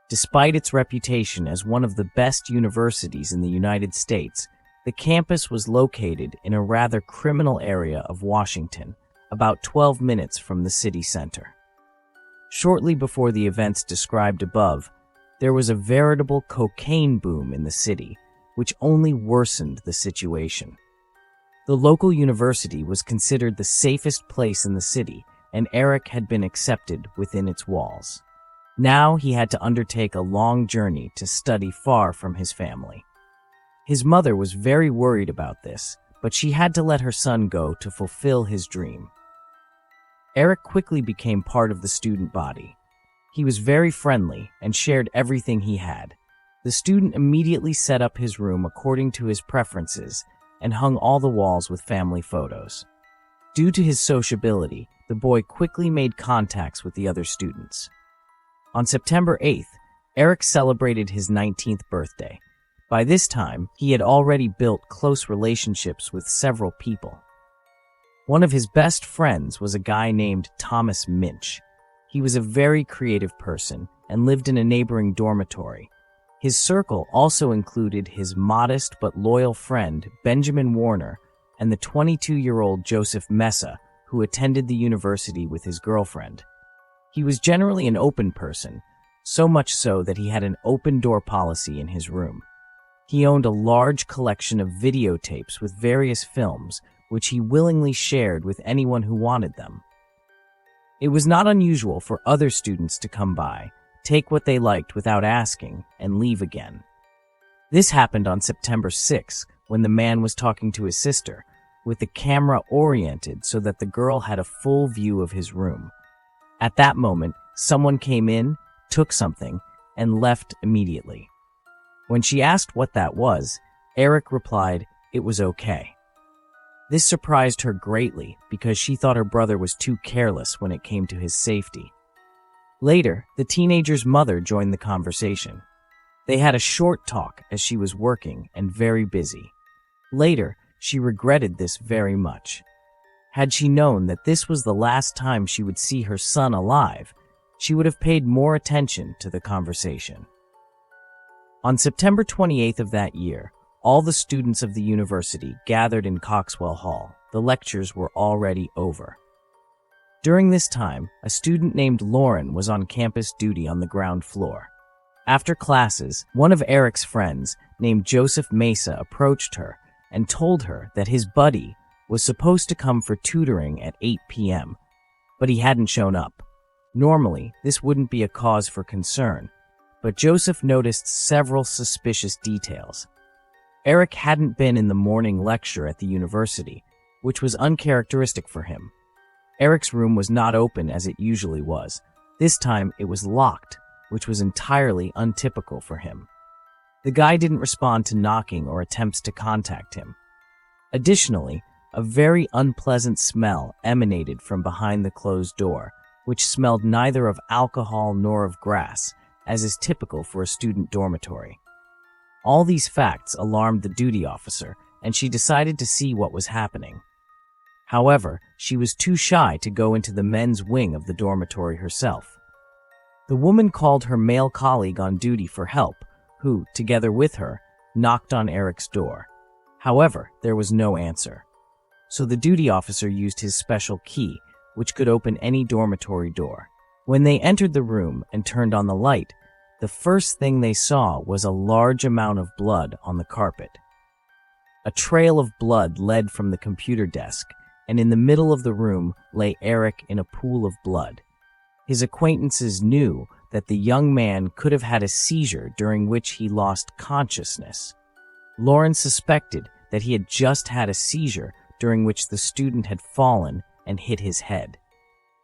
Speaker 1: Despite its reputation as one of the best universities in the United States, the campus was located in a rather criminal area of Washington, about 12 minutes from the city center. Shortly before the events described above, there was a veritable cocaine boom in the city, which only worsened the situation. The local university was considered the safest place in the city, and Eric had been accepted within its walls. Now he had to undertake a long journey to study far from his family. His mother was very worried about this, but she had to let her son go to fulfill his dream. Eric quickly became part of the student body. He was very friendly and shared everything he had. The student immediately set up his room according to his preferences and hung all the walls with family photos. Due to his sociability, the boy quickly made contacts with the other students. On September 8th, Eric celebrated his 19th birthday. By this time, he had already built close relationships with several people. One of his best friends was a guy named Thomas Minch. He was a very creative person and lived in a neighboring dormitory. His circle also included his modest but loyal friend Benjamin Warner and the 22-year-old Joseph Mesa, who attended the university with his girlfriend. He was generally an open person, so much so that he had an open-door policy in his room. He owned a large collection of videotapes with various films, which he willingly shared with anyone who wanted them. It was not unusual for other students to come by, take what they liked without asking, and leave again. This happened on September 6, when the man was talking to his sister, with the camera oriented so that the girl had a full view of his room. At that moment, someone came in, took something, and left immediately. When she asked what that was, Eric replied, "It was okay." This surprised her greatly because she thought her brother was too careless when it came to his safety. Later, the teenager's mother joined the conversation. They had a short talk as she was working and very busy. Later, she regretted this very much. Had she known that this was the last time she would see her son alive, she would have paid more attention to the conversation. On September 28th of that year, all the students of the university gathered in Coxwell Hall. The lectures were already over. During this time, a student named Lauren was on campus duty on the ground floor. After classes, one of Eric's friends, named Joseph Mesa, approached her and told her that his buddy was supposed to come for tutoring at 8 p.m., but he hadn't shown up. Normally, this wouldn't be a cause for concern, but Joseph noticed several suspicious details. Eric hadn't been in the morning lecture at the university, which was uncharacteristic for him. Eric's room was not open as it usually was. This time, it was locked, which was entirely untypical for him. The guy didn't respond to knocking or attempts to contact him. Additionally, a very unpleasant smell emanated from behind the closed door, which smelled neither of alcohol nor of grass, as is typical for a student dormitory. All these facts alarmed the duty officer, and she decided to see what was happening. However, she was too shy to go into the men's wing of the dormitory herself. The woman called her male colleague on duty for help, who, together with her, knocked on Eric's door. However, there was no answer. So the duty officer used his special key, which could open any dormitory door. When they entered the room and turned on the light, the first thing they saw was a large amount of blood on the carpet. A trail of blood led from the computer desk, and in the middle of the room lay Eric in a pool of blood. His acquaintances knew that the young man could have had a seizure during which he lost consciousness. Lauren suspected that he had just had a seizure during which the student had fallen and hit his head.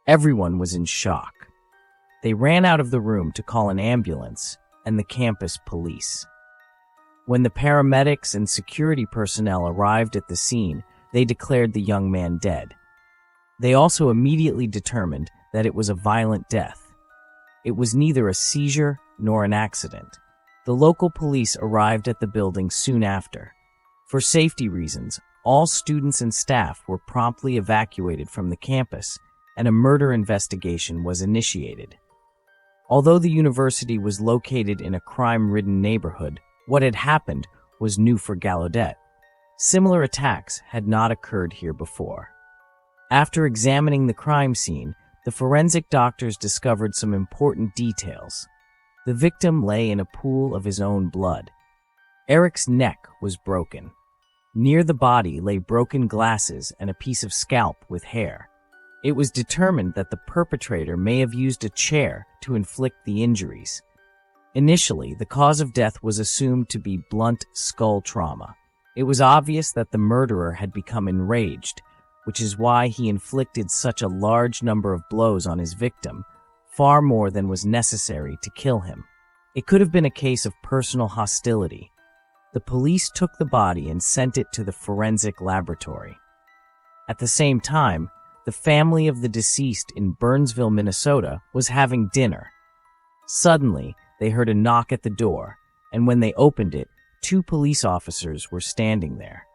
Speaker 1: Everyone was in shock. They ran out of the room to call an ambulance and the campus police. When the paramedics and security personnel arrived at the scene, they declared the young man dead. They also immediately determined that it was a violent death. It was neither a seizure nor an accident. The local police arrived at the building soon after. For safety reasons, all students and staff were promptly evacuated from the campus, and a murder investigation was initiated. Although the university was located in a crime-ridden neighborhood, what had happened was new for Gallaudet. Similar attacks had not occurred here before. After examining the crime scene, the forensic doctors discovered some important details. The victim lay in a pool of his own blood. Eric's neck was broken. Near the body lay broken glasses and a piece of scalp with hair. It was determined that the perpetrator may have used a chair to inflict the injuries. Initially, the cause of death was assumed to be blunt skull trauma. It was obvious that the murderer had become enraged, which is why he inflicted such a large number of blows on his victim, far more than was necessary to kill him. It could have been a case of personal hostility. The police took the body and sent it to the forensic laboratory. At the same time, the family of the deceased in Burnsville, Minnesota, was having dinner. Suddenly, they heard a knock at the door, and when they opened it, 2 police officers were standing there.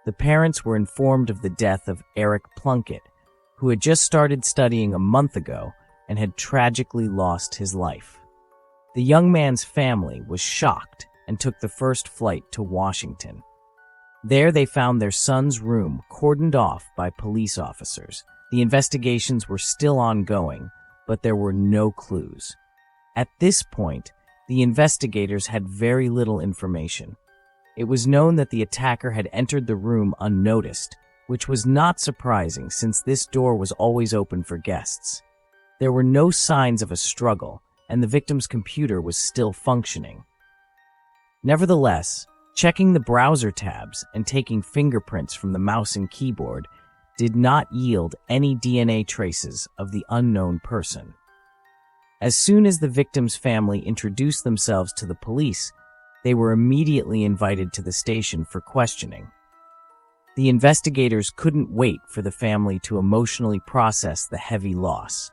Speaker 1: The parents were informed of the death of Eric Plunkett, who had just started studying a month ago and had tragically lost his life. The young man's family was shocked and took the first flight to Washington. There they found their son's room cordoned off by police officers. The investigations were still ongoing, but there were no clues. At this point, the investigators had very little information. It was known that the attacker had entered the room unnoticed, which was not surprising since this door was always open for guests. There were no signs of a struggle, and the victim's computer was still functioning. Nevertheless, checking the browser tabs and taking fingerprints from the mouse and keyboard did not yield any DNA traces of the unknown person. As soon as the victim's family introduced themselves to the police, they were immediately invited to the station for questioning. The investigators couldn't wait for the family to emotionally process the heavy loss.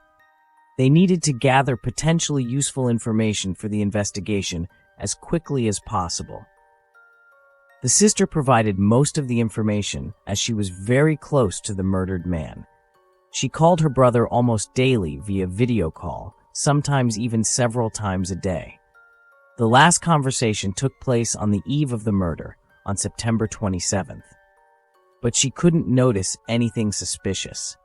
Speaker 1: They needed to gather potentially useful information for the investigation as quickly as possible. The sister provided most of the information as she was very close to the murdered man. She called her brother almost daily via video call, sometimes even several times a day. The last conversation took place on the eve of the murder, on September 27th. But she couldn't notice anything suspicious.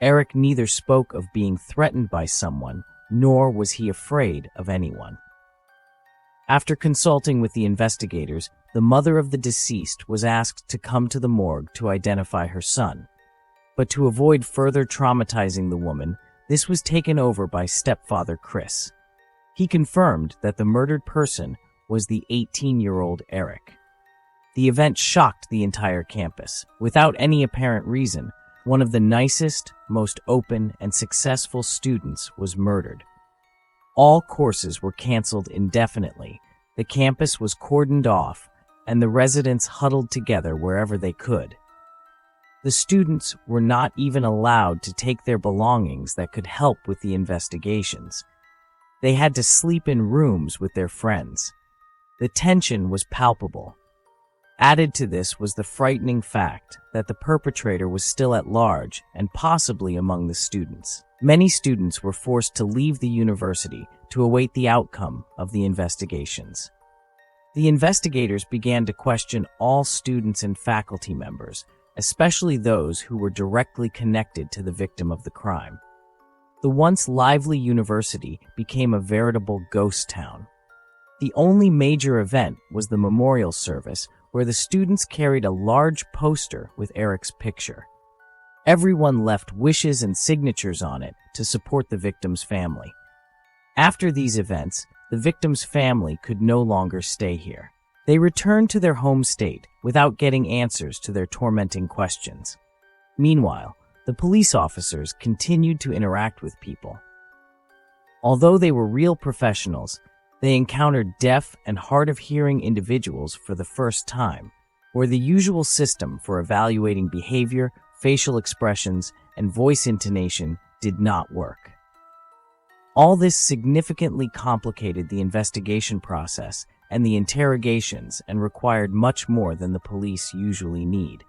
Speaker 1: Eric neither spoke of being threatened by someone, nor was he afraid of anyone. After consulting with the investigators, the mother of the deceased was asked to come to the morgue to identify her son. But to avoid further traumatizing the woman, this was taken over by stepfather Chris. He confirmed that the murdered person was the 18-year-old Eric. The event shocked the entire campus. Without any apparent reason, one of the nicest, most open, and successful students was murdered. All courses were canceled indefinitely, the campus was cordoned off, and the residents huddled together wherever they could. The students were not even allowed to take their belongings that could help with the investigations. They had to sleep in rooms with their friends. The tension was palpable. Added to this was the frightening fact that the perpetrator was still at large and possibly among the students. Many students were forced to leave the university to await the outcome of the investigations. The investigators began to question all students and faculty members, especially those who were directly connected to the victim of the crime. The once lively university became a veritable ghost town. The only major event was the memorial service, where the students carried a large poster with Eric's picture. Everyone left wishes and signatures on it to support the victim's family. After these events, the victim's family could no longer stay here. They returned to their home state without getting answers to their tormenting questions. Meanwhile, the police officers continued to interact with people. Although they were real professionals, they encountered deaf and hard-of-hearing individuals for the first time, where the usual system for evaluating behavior, facial expressions, and voice intonation did not work. All this significantly complicated the investigation process and the interrogations and required much more than the police usually need.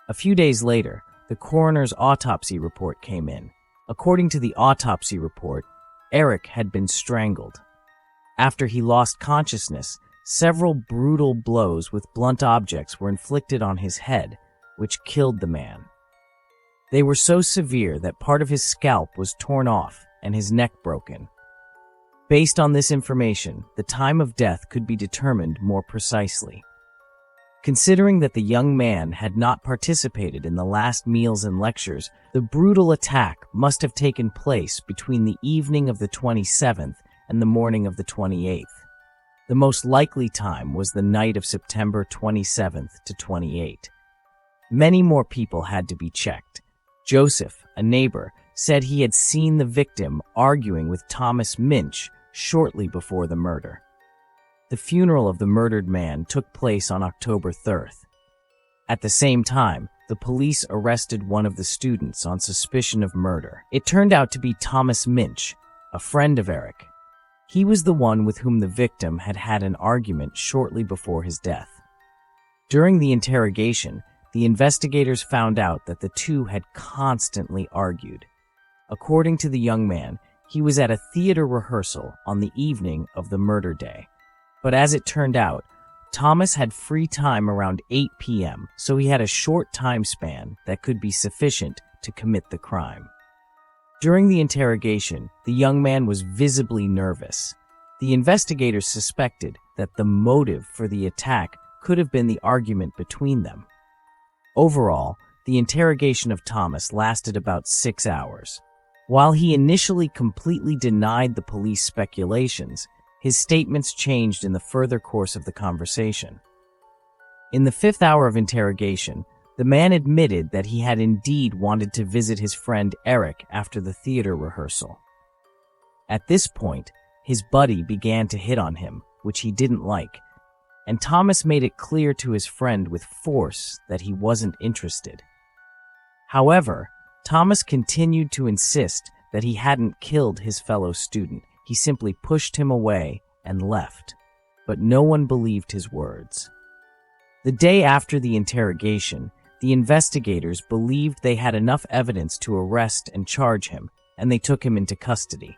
Speaker 1: A few days later, the coroner's autopsy report came in. According to the autopsy report, Eric had been strangled. After he lost consciousness, several brutal blows with blunt objects were inflicted on his head, which killed the man. They were so severe that part of his scalp was torn off and his neck broken. Based on this information, the time of death could be determined more precisely. Considering that the young man had not participated in the last meals and lectures, the brutal attack must have taken place between the evening of the 27th and the morning of the 28th. The most likely time was the night of September 27th to 28th. Many more people had to be checked. Joseph, a neighbor, said he had seen the victim arguing with Thomas Minch shortly before the murder. The funeral of the murdered man took place on October 3rd. At the same time, the police arrested one of the students on suspicion of murder. It turned out to be Thomas Minch, a friend of Eric. He was the one with whom the victim had had an argument shortly before his death. During the interrogation, the investigators found out that the two had constantly argued. According to the young man, he was at a theater rehearsal on the evening of the murder day. But as it turned out, Thomas had free time around 8 p.m., so he had a short time span that could be sufficient to commit the crime. During the interrogation, the young man was visibly nervous. The investigators suspected that the motive for the attack could have been the argument between them. Overall, the interrogation of Thomas lasted about 6 hours. While he initially completely denied the police speculations, his statements changed in the further course of the conversation. In the 5th hour of interrogation, the man admitted that he had indeed wanted to visit his friend Eric after the theater rehearsal. At this point, his buddy began to hit on him, which he didn't like, and Thomas made it clear to his friend with force that he wasn't interested. However, Thomas continued to insist that he hadn't killed his fellow student. He simply pushed him away and left, but no one believed his words. The day after the interrogation, the investigators believed they had enough evidence to arrest and charge him, and they took him into custody.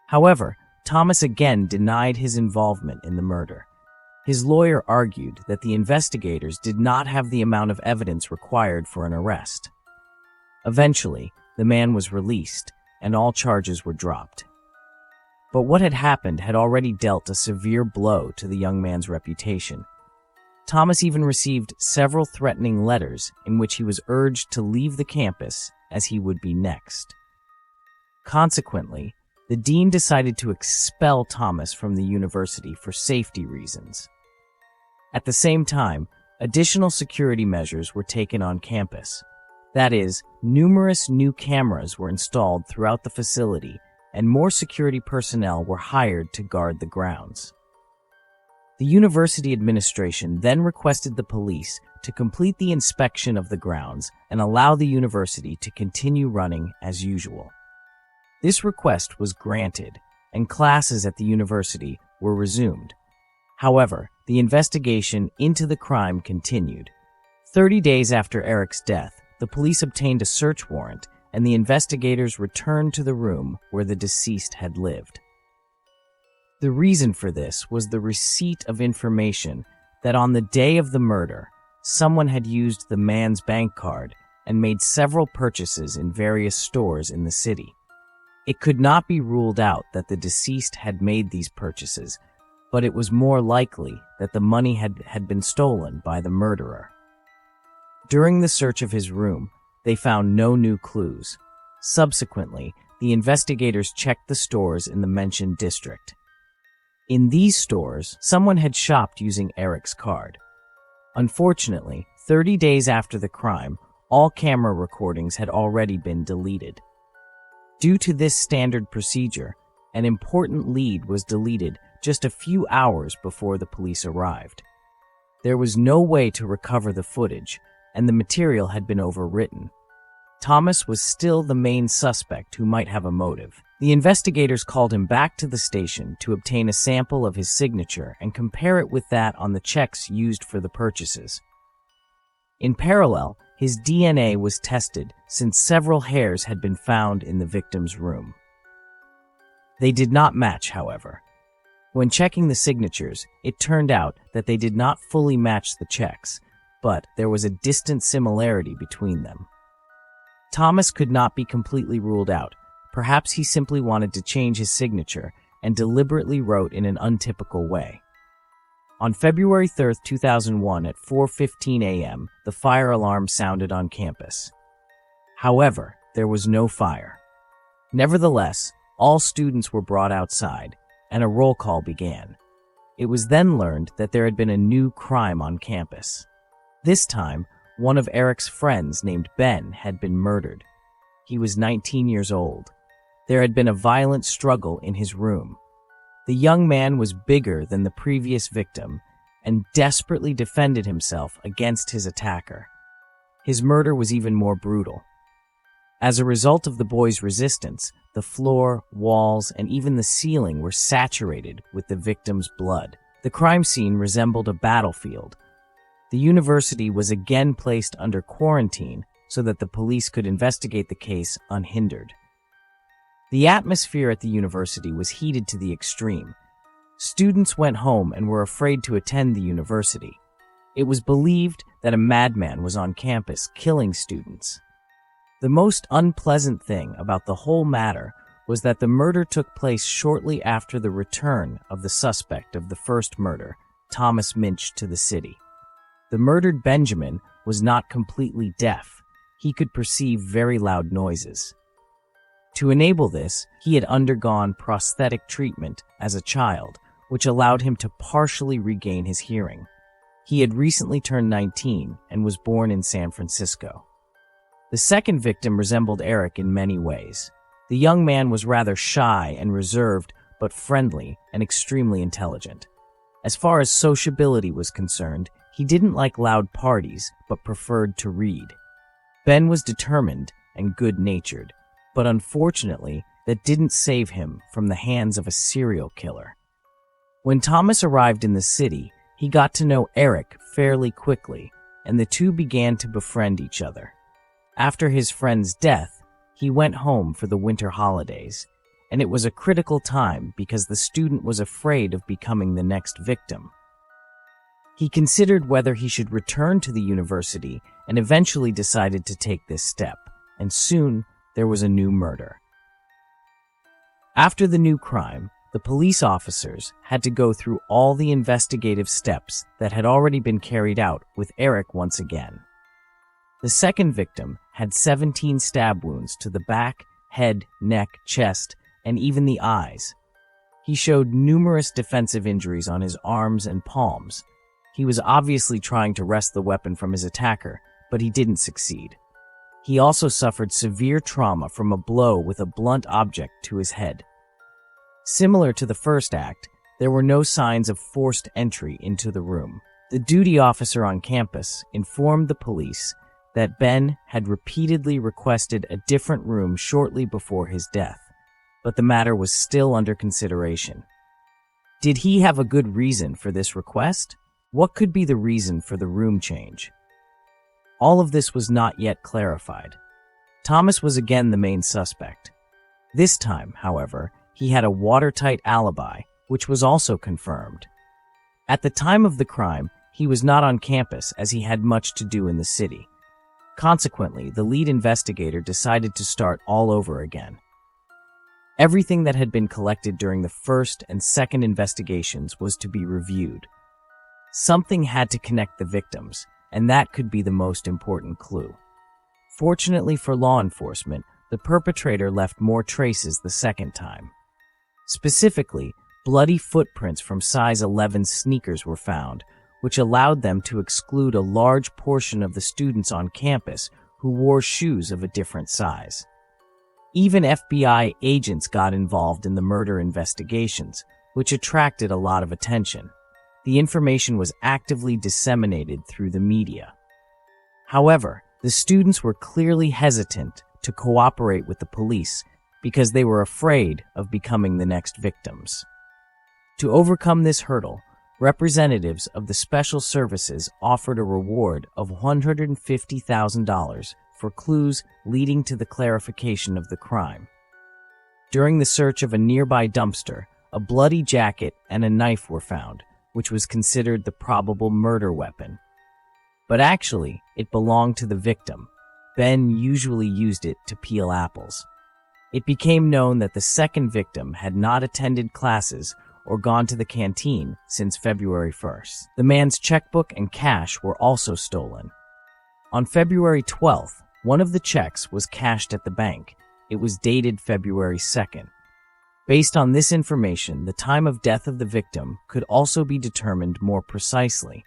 Speaker 1: However, Thomas again denied his involvement in the murder. His lawyer argued that the investigators did not have the amount of evidence required for an arrest. Eventually, the man was released, and all charges were dropped. But what had happened had already dealt a severe blow to the young man's reputation. Thomas even received several threatening letters in which he was urged to leave the campus as he would be next. Consequently, the dean decided to expel Thomas from the university for safety reasons. At the same time, additional security measures were taken on campus. That is, numerous new cameras were installed throughout the facility, and more security personnel were hired to guard the grounds. The university administration then requested the police to complete the inspection of the grounds and allow the university to continue running as usual. This request was granted, and classes at the university were resumed. However, the investigation into the crime continued. 30 days after Eric's death, the police obtained a search warrant, and the investigators returned to the room where the deceased had lived. The reason for this was the receipt of information that on the day of the murder, someone had used the man's bank card and made several purchases in various stores in the city. It could not be ruled out that the deceased had made these purchases, but it was more likely that the money had been stolen by the murderer. During the search of his room, they found no new clues. Subsequently, the investigators checked the stores in the mentioned district. In these stores, someone had shopped using Eric's card. Unfortunately, 30 days after the crime, all camera recordings had already been deleted. Due to this standard procedure, an important lead was deleted just a few hours before the police arrived. There was no way to recover the footage, and the material had been overwritten. Thomas was still the main suspect who might have a motive. The investigators called him back to the station to obtain a sample of his signature and compare it with that on the checks used for the purchases. In parallel, his DNA was tested since several hairs had been found in the victim's room. They did not match, however. When checking the signatures, it turned out that they did not fully match the checks, but there was a distant similarity between them. Thomas could not be completely ruled out. Perhaps he simply wanted to change his signature and deliberately wrote in an untypical way. On February 3, 2001 at 4:15 a.m., the fire alarm sounded on campus. However, there was no fire. Nevertheless, all students were brought outside, and a roll call began. It was then learned that there had been a new crime on campus. This time, one of Eric's friends named Ben had been murdered. He was 19 years old. There had been a violent struggle in his room. The young man was bigger than the previous victim and desperately defended himself against his attacker. His murder was even more brutal. As a result of the boy's resistance, the floor, walls, and even the ceiling were saturated with the victim's blood. The crime scene resembled a battlefield. The university was again placed under quarantine so that the police could investigate the case unhindered. The atmosphere at the university was heated to the extreme. Students went home and were afraid to attend the university. It was believed that a madman was on campus killing students. The most unpleasant thing about the whole matter was that the murder took place shortly after the return of the suspect of the first murder, Thomas Minch, to the city. The murdered Benjamin was not completely deaf. he could perceive very loud noises. To enable this, he had undergone prosthetic treatment as a child, which allowed him to partially regain his hearing. He had recently turned 19 and was born in San Francisco. The second victim resembled Eric in many ways. The young man was rather shy and reserved, but friendly and extremely intelligent. As far as sociability was concerned, he didn't like loud parties, but preferred to read. Ben was determined and good-natured, but unfortunately, that didn't save him from the hands of a serial killer. When Thomas arrived in the city, he got to know Eric fairly quickly, and the two began to befriend each other. After his friend's death, he went home for the winter holidays, and it was a critical time because the student was afraid of becoming the next victim. He considered whether he should return to the university and eventually decided to take this step, and soon there was a new murder. After the new crime, the police officers had to go through all the investigative steps that had already been carried out with Eric once again. The second victim had 17 stab wounds to the back, head, neck, chest, and even the eyes. He showed numerous defensive injuries on his arms and palms. He was obviously trying to wrest the weapon from his attacker, but he didn't succeed. He also suffered severe trauma from a blow with a blunt object to his head. Similar to the first act, there were no signs of forced entry into the room. The duty officer on campus informed the police that Ben had repeatedly requested a different room shortly before his death, but the matter was still under consideration. Did he have a good reason for this request? What could be the reason for the room change? All of this was not yet clarified. Thomas was again the main suspect. This time, however, he had a watertight alibi, which was also confirmed. At the time of the crime, he was not on campus as he had much to do in the city. Consequently, the lead investigator decided to start all over again. Everything that had been collected during the first and second investigations was to be reviewed. Something had to connect the victims, and that could be the most important clue. Fortunately for law enforcement, the perpetrator left more traces the second time. Specifically, bloody footprints from size 11 sneakers were found, which allowed them to exclude a large portion of the students on campus who wore shoes of a different size. Even FBI agents got involved in the murder investigations, which attracted a lot of attention. The information was actively disseminated through the media. However, the students were clearly hesitant to cooperate with the police because they were afraid of becoming the next victims. To overcome this hurdle, representatives of the special services offered a reward of $150,000 for clues leading to the clarification of the crime. During the search of a nearby dumpster, a bloody jacket and a knife were found, which was considered the probable murder weapon. But actually, it belonged to the victim. Ben usually used it to peel apples. It became known that the second victim had not attended classes or gone to the canteen since February 1st. The man's checkbook and cash were also stolen. On February 12th, one of the checks was cashed at the bank. It was dated February 2nd. Based on this information, the time of death of the victim could also be determined more precisely.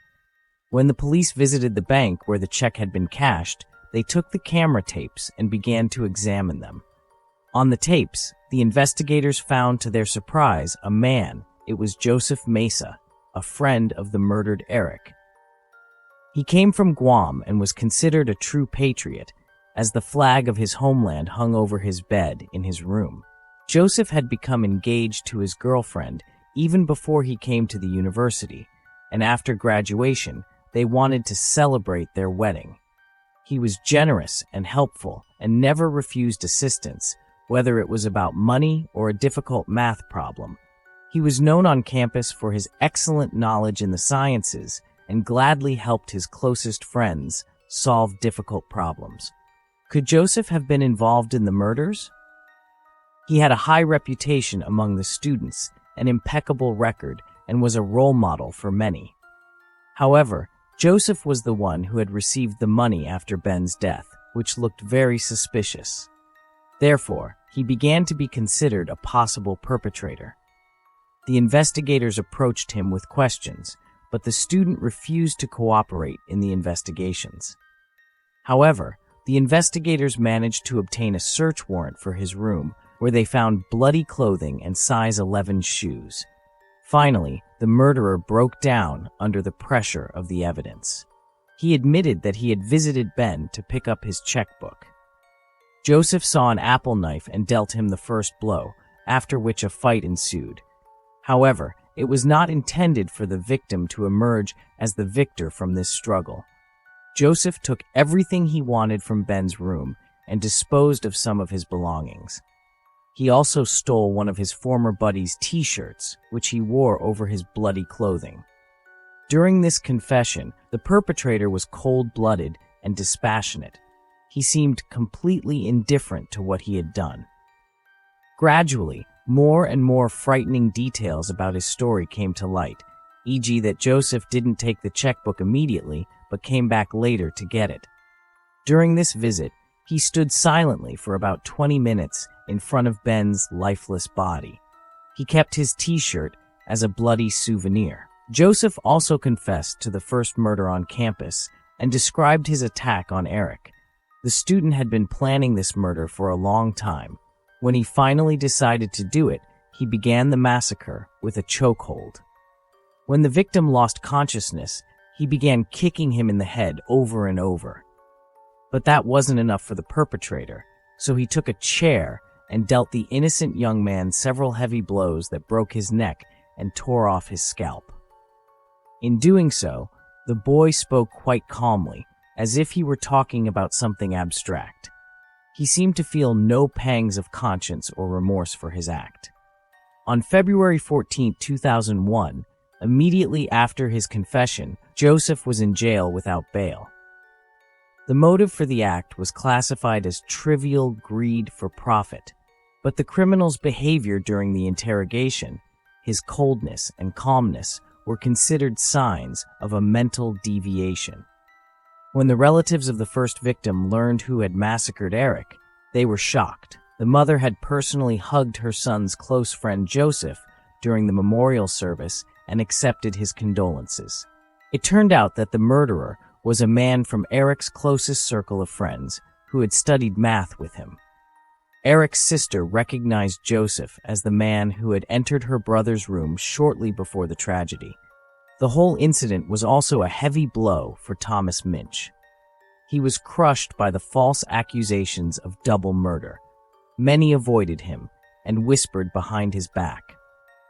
Speaker 1: When the police visited the bank where the check had been cashed, they took the camera tapes and began to examine them. On the tapes, the investigators found to their surprise a man. It was Joseph Mesa, a friend of the murdered Eric. He came from Guam and was considered a true patriot, as the flag of his homeland hung over his bed in his room. Joseph had become engaged to his girlfriend even before he came to the university, and after graduation, they wanted to celebrate their wedding. He was generous and helpful and never refused assistance, whether it was about money or a difficult math problem. He was known on campus for his excellent knowledge in the sciences and gladly helped his closest friends solve difficult problems. Could Joseph have been involved in the murders? He had a high reputation among the students, an impeccable record, and was a role model for many. However, Joseph was the one who had received the money after Ben's death. which looked very suspicious. Therefore, he began to be considered a possible perpetrator. The investigators approached him with questions, but the student refused to cooperate in the investigations. However, the investigators managed to obtain a search warrant for his room, where they found bloody clothing and size 11 shoes. Finally, the murderer broke down under the pressure of the evidence. He admitted that he had visited Ben to pick up his checkbook. Joseph saw an apple knife and dealt him the first blow, after which a fight ensued. However, it was not intended for the victim to emerge as the victor from this struggle. Joseph took everything he wanted from Ben's room and disposed of some of his belongings. He also stole one of his former buddy's t-shirts, which he wore over his bloody clothing. During this confession, the perpetrator was cold-blooded and dispassionate. He seemed completely indifferent to what he had done. Gradually, more and more frightening details about his story came to light, e.g. that Joseph didn't take the checkbook immediately, but came back later to get it. During this visit, he stood silently for about 20 minutes in front of Ben's lifeless body. He kept his t-shirt as a bloody souvenir. Joseph also confessed to the first murder on campus and described his attack on Eric. The student had been planning this murder for a long time. When he finally decided to do it, he began the massacre with a chokehold. When the victim lost consciousness, he began kicking him in the head over and over. But that wasn't enough for the perpetrator, so he took a chair and dealt the innocent young man several heavy blows that broke his neck and tore off his scalp. In doing so, the boy spoke quite calmly, as if he were talking about something abstract. He seemed to feel no pangs of conscience or remorse for his act. On February 14, 2001, immediately after his confession, Joseph was in jail without bail. The motive for the act was classified as trivial greed for profit, but the criminal's behavior during the interrogation, his coldness and calmness, were considered signs of a mental deviation. When the relatives of the first victim learned who had massacred Eric, they were shocked. The mother had personally hugged her son's close friend Joseph during the memorial service and accepted his condolences. It turned out that the murderer was a man from Eric's closest circle of friends who had studied math with him. Eric's sister recognized Joseph as the man who had entered her brother's room shortly before the tragedy. The whole incident was also a heavy blow for Thomas Minch. He was crushed by the false accusations of double murder. Many avoided him and whispered behind his back.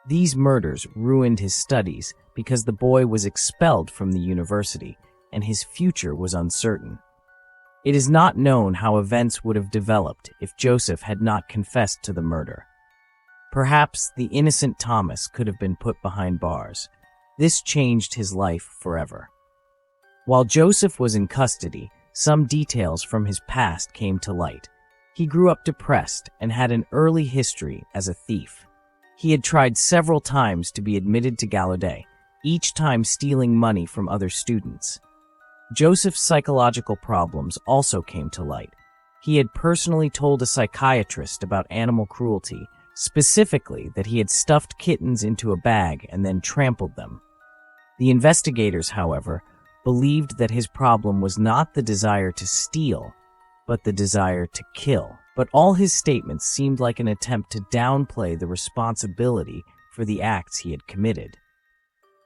Speaker 1: These murders ruined his studies because the boy was expelled from the university and his future was uncertain. It is not known how events would have developed if Joseph had not confessed to the murder. Perhaps the innocent Thomas could have been put behind bars. This changed his life forever. While Joseph was in custody, some details from his past came to light. He grew up depressed and had an early history as a thief. He had tried several times to be admitted to Gallaudet, each time stealing money from other students. Joseph's psychological problems also came to light. He had personally told a psychiatrist about animal cruelty, specifically that he had stuffed kittens into a bag and then trampled them. The investigators, however, believed that his problem was not the desire to steal, but the desire to kill. But all his statements seemed like an attempt to downplay the responsibility for the acts he had committed.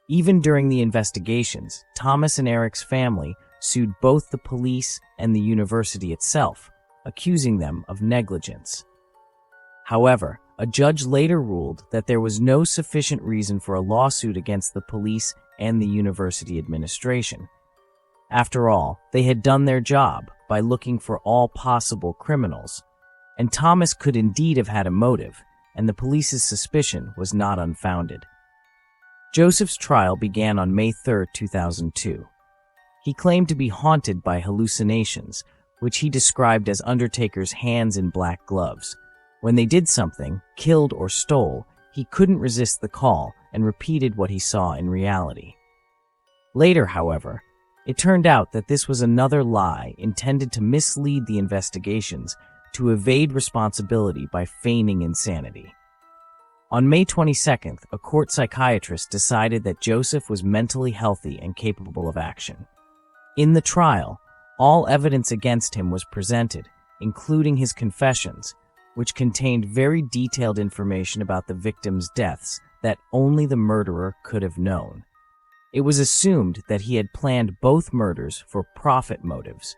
Speaker 1: Even during the investigations, Thomas and Eric's family sued both the police and the university itself, accusing them of negligence. However, a judge later ruled that there was no sufficient reason for a lawsuit against the police and the university administration. After all, they had done their job by looking for all possible criminals, and Thomas could indeed have had a motive, and the police's suspicion was not unfounded. Joseph's trial began on May 3, 2002. He claimed to be haunted by hallucinations, which he described as undertakers' hands in black gloves. When they did something, killed or stole, he couldn't resist the call and repeated what he saw in reality. Later, however, It turned out that this was another lie intended to mislead the investigations to evade responsibility by feigning insanity. On May 22nd, a court psychiatrist decided that Joseph was mentally healthy and capable of action. In the trial, all evidence against him was presented, including his confessions, which contained very detailed information about the victims' deaths that only the murderer could have known. It was assumed that he had planned both murders for profit motives.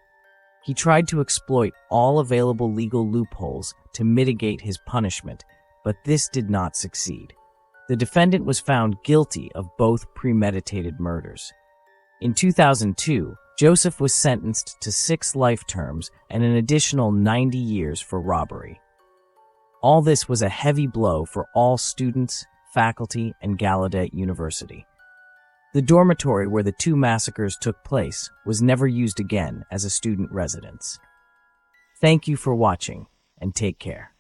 Speaker 1: He tried to exploit all available legal loopholes to mitigate his punishment, but this did not succeed. The defendant was found guilty of both premeditated murders. In 2002, Joseph was sentenced to 6 life terms and an additional 90 years for robbery. All this was a heavy blow for all students, faculty, and Gallaudet University. The dormitory where the 2 massacres took place was never used again as a student residence. Thank you for watching, and take care.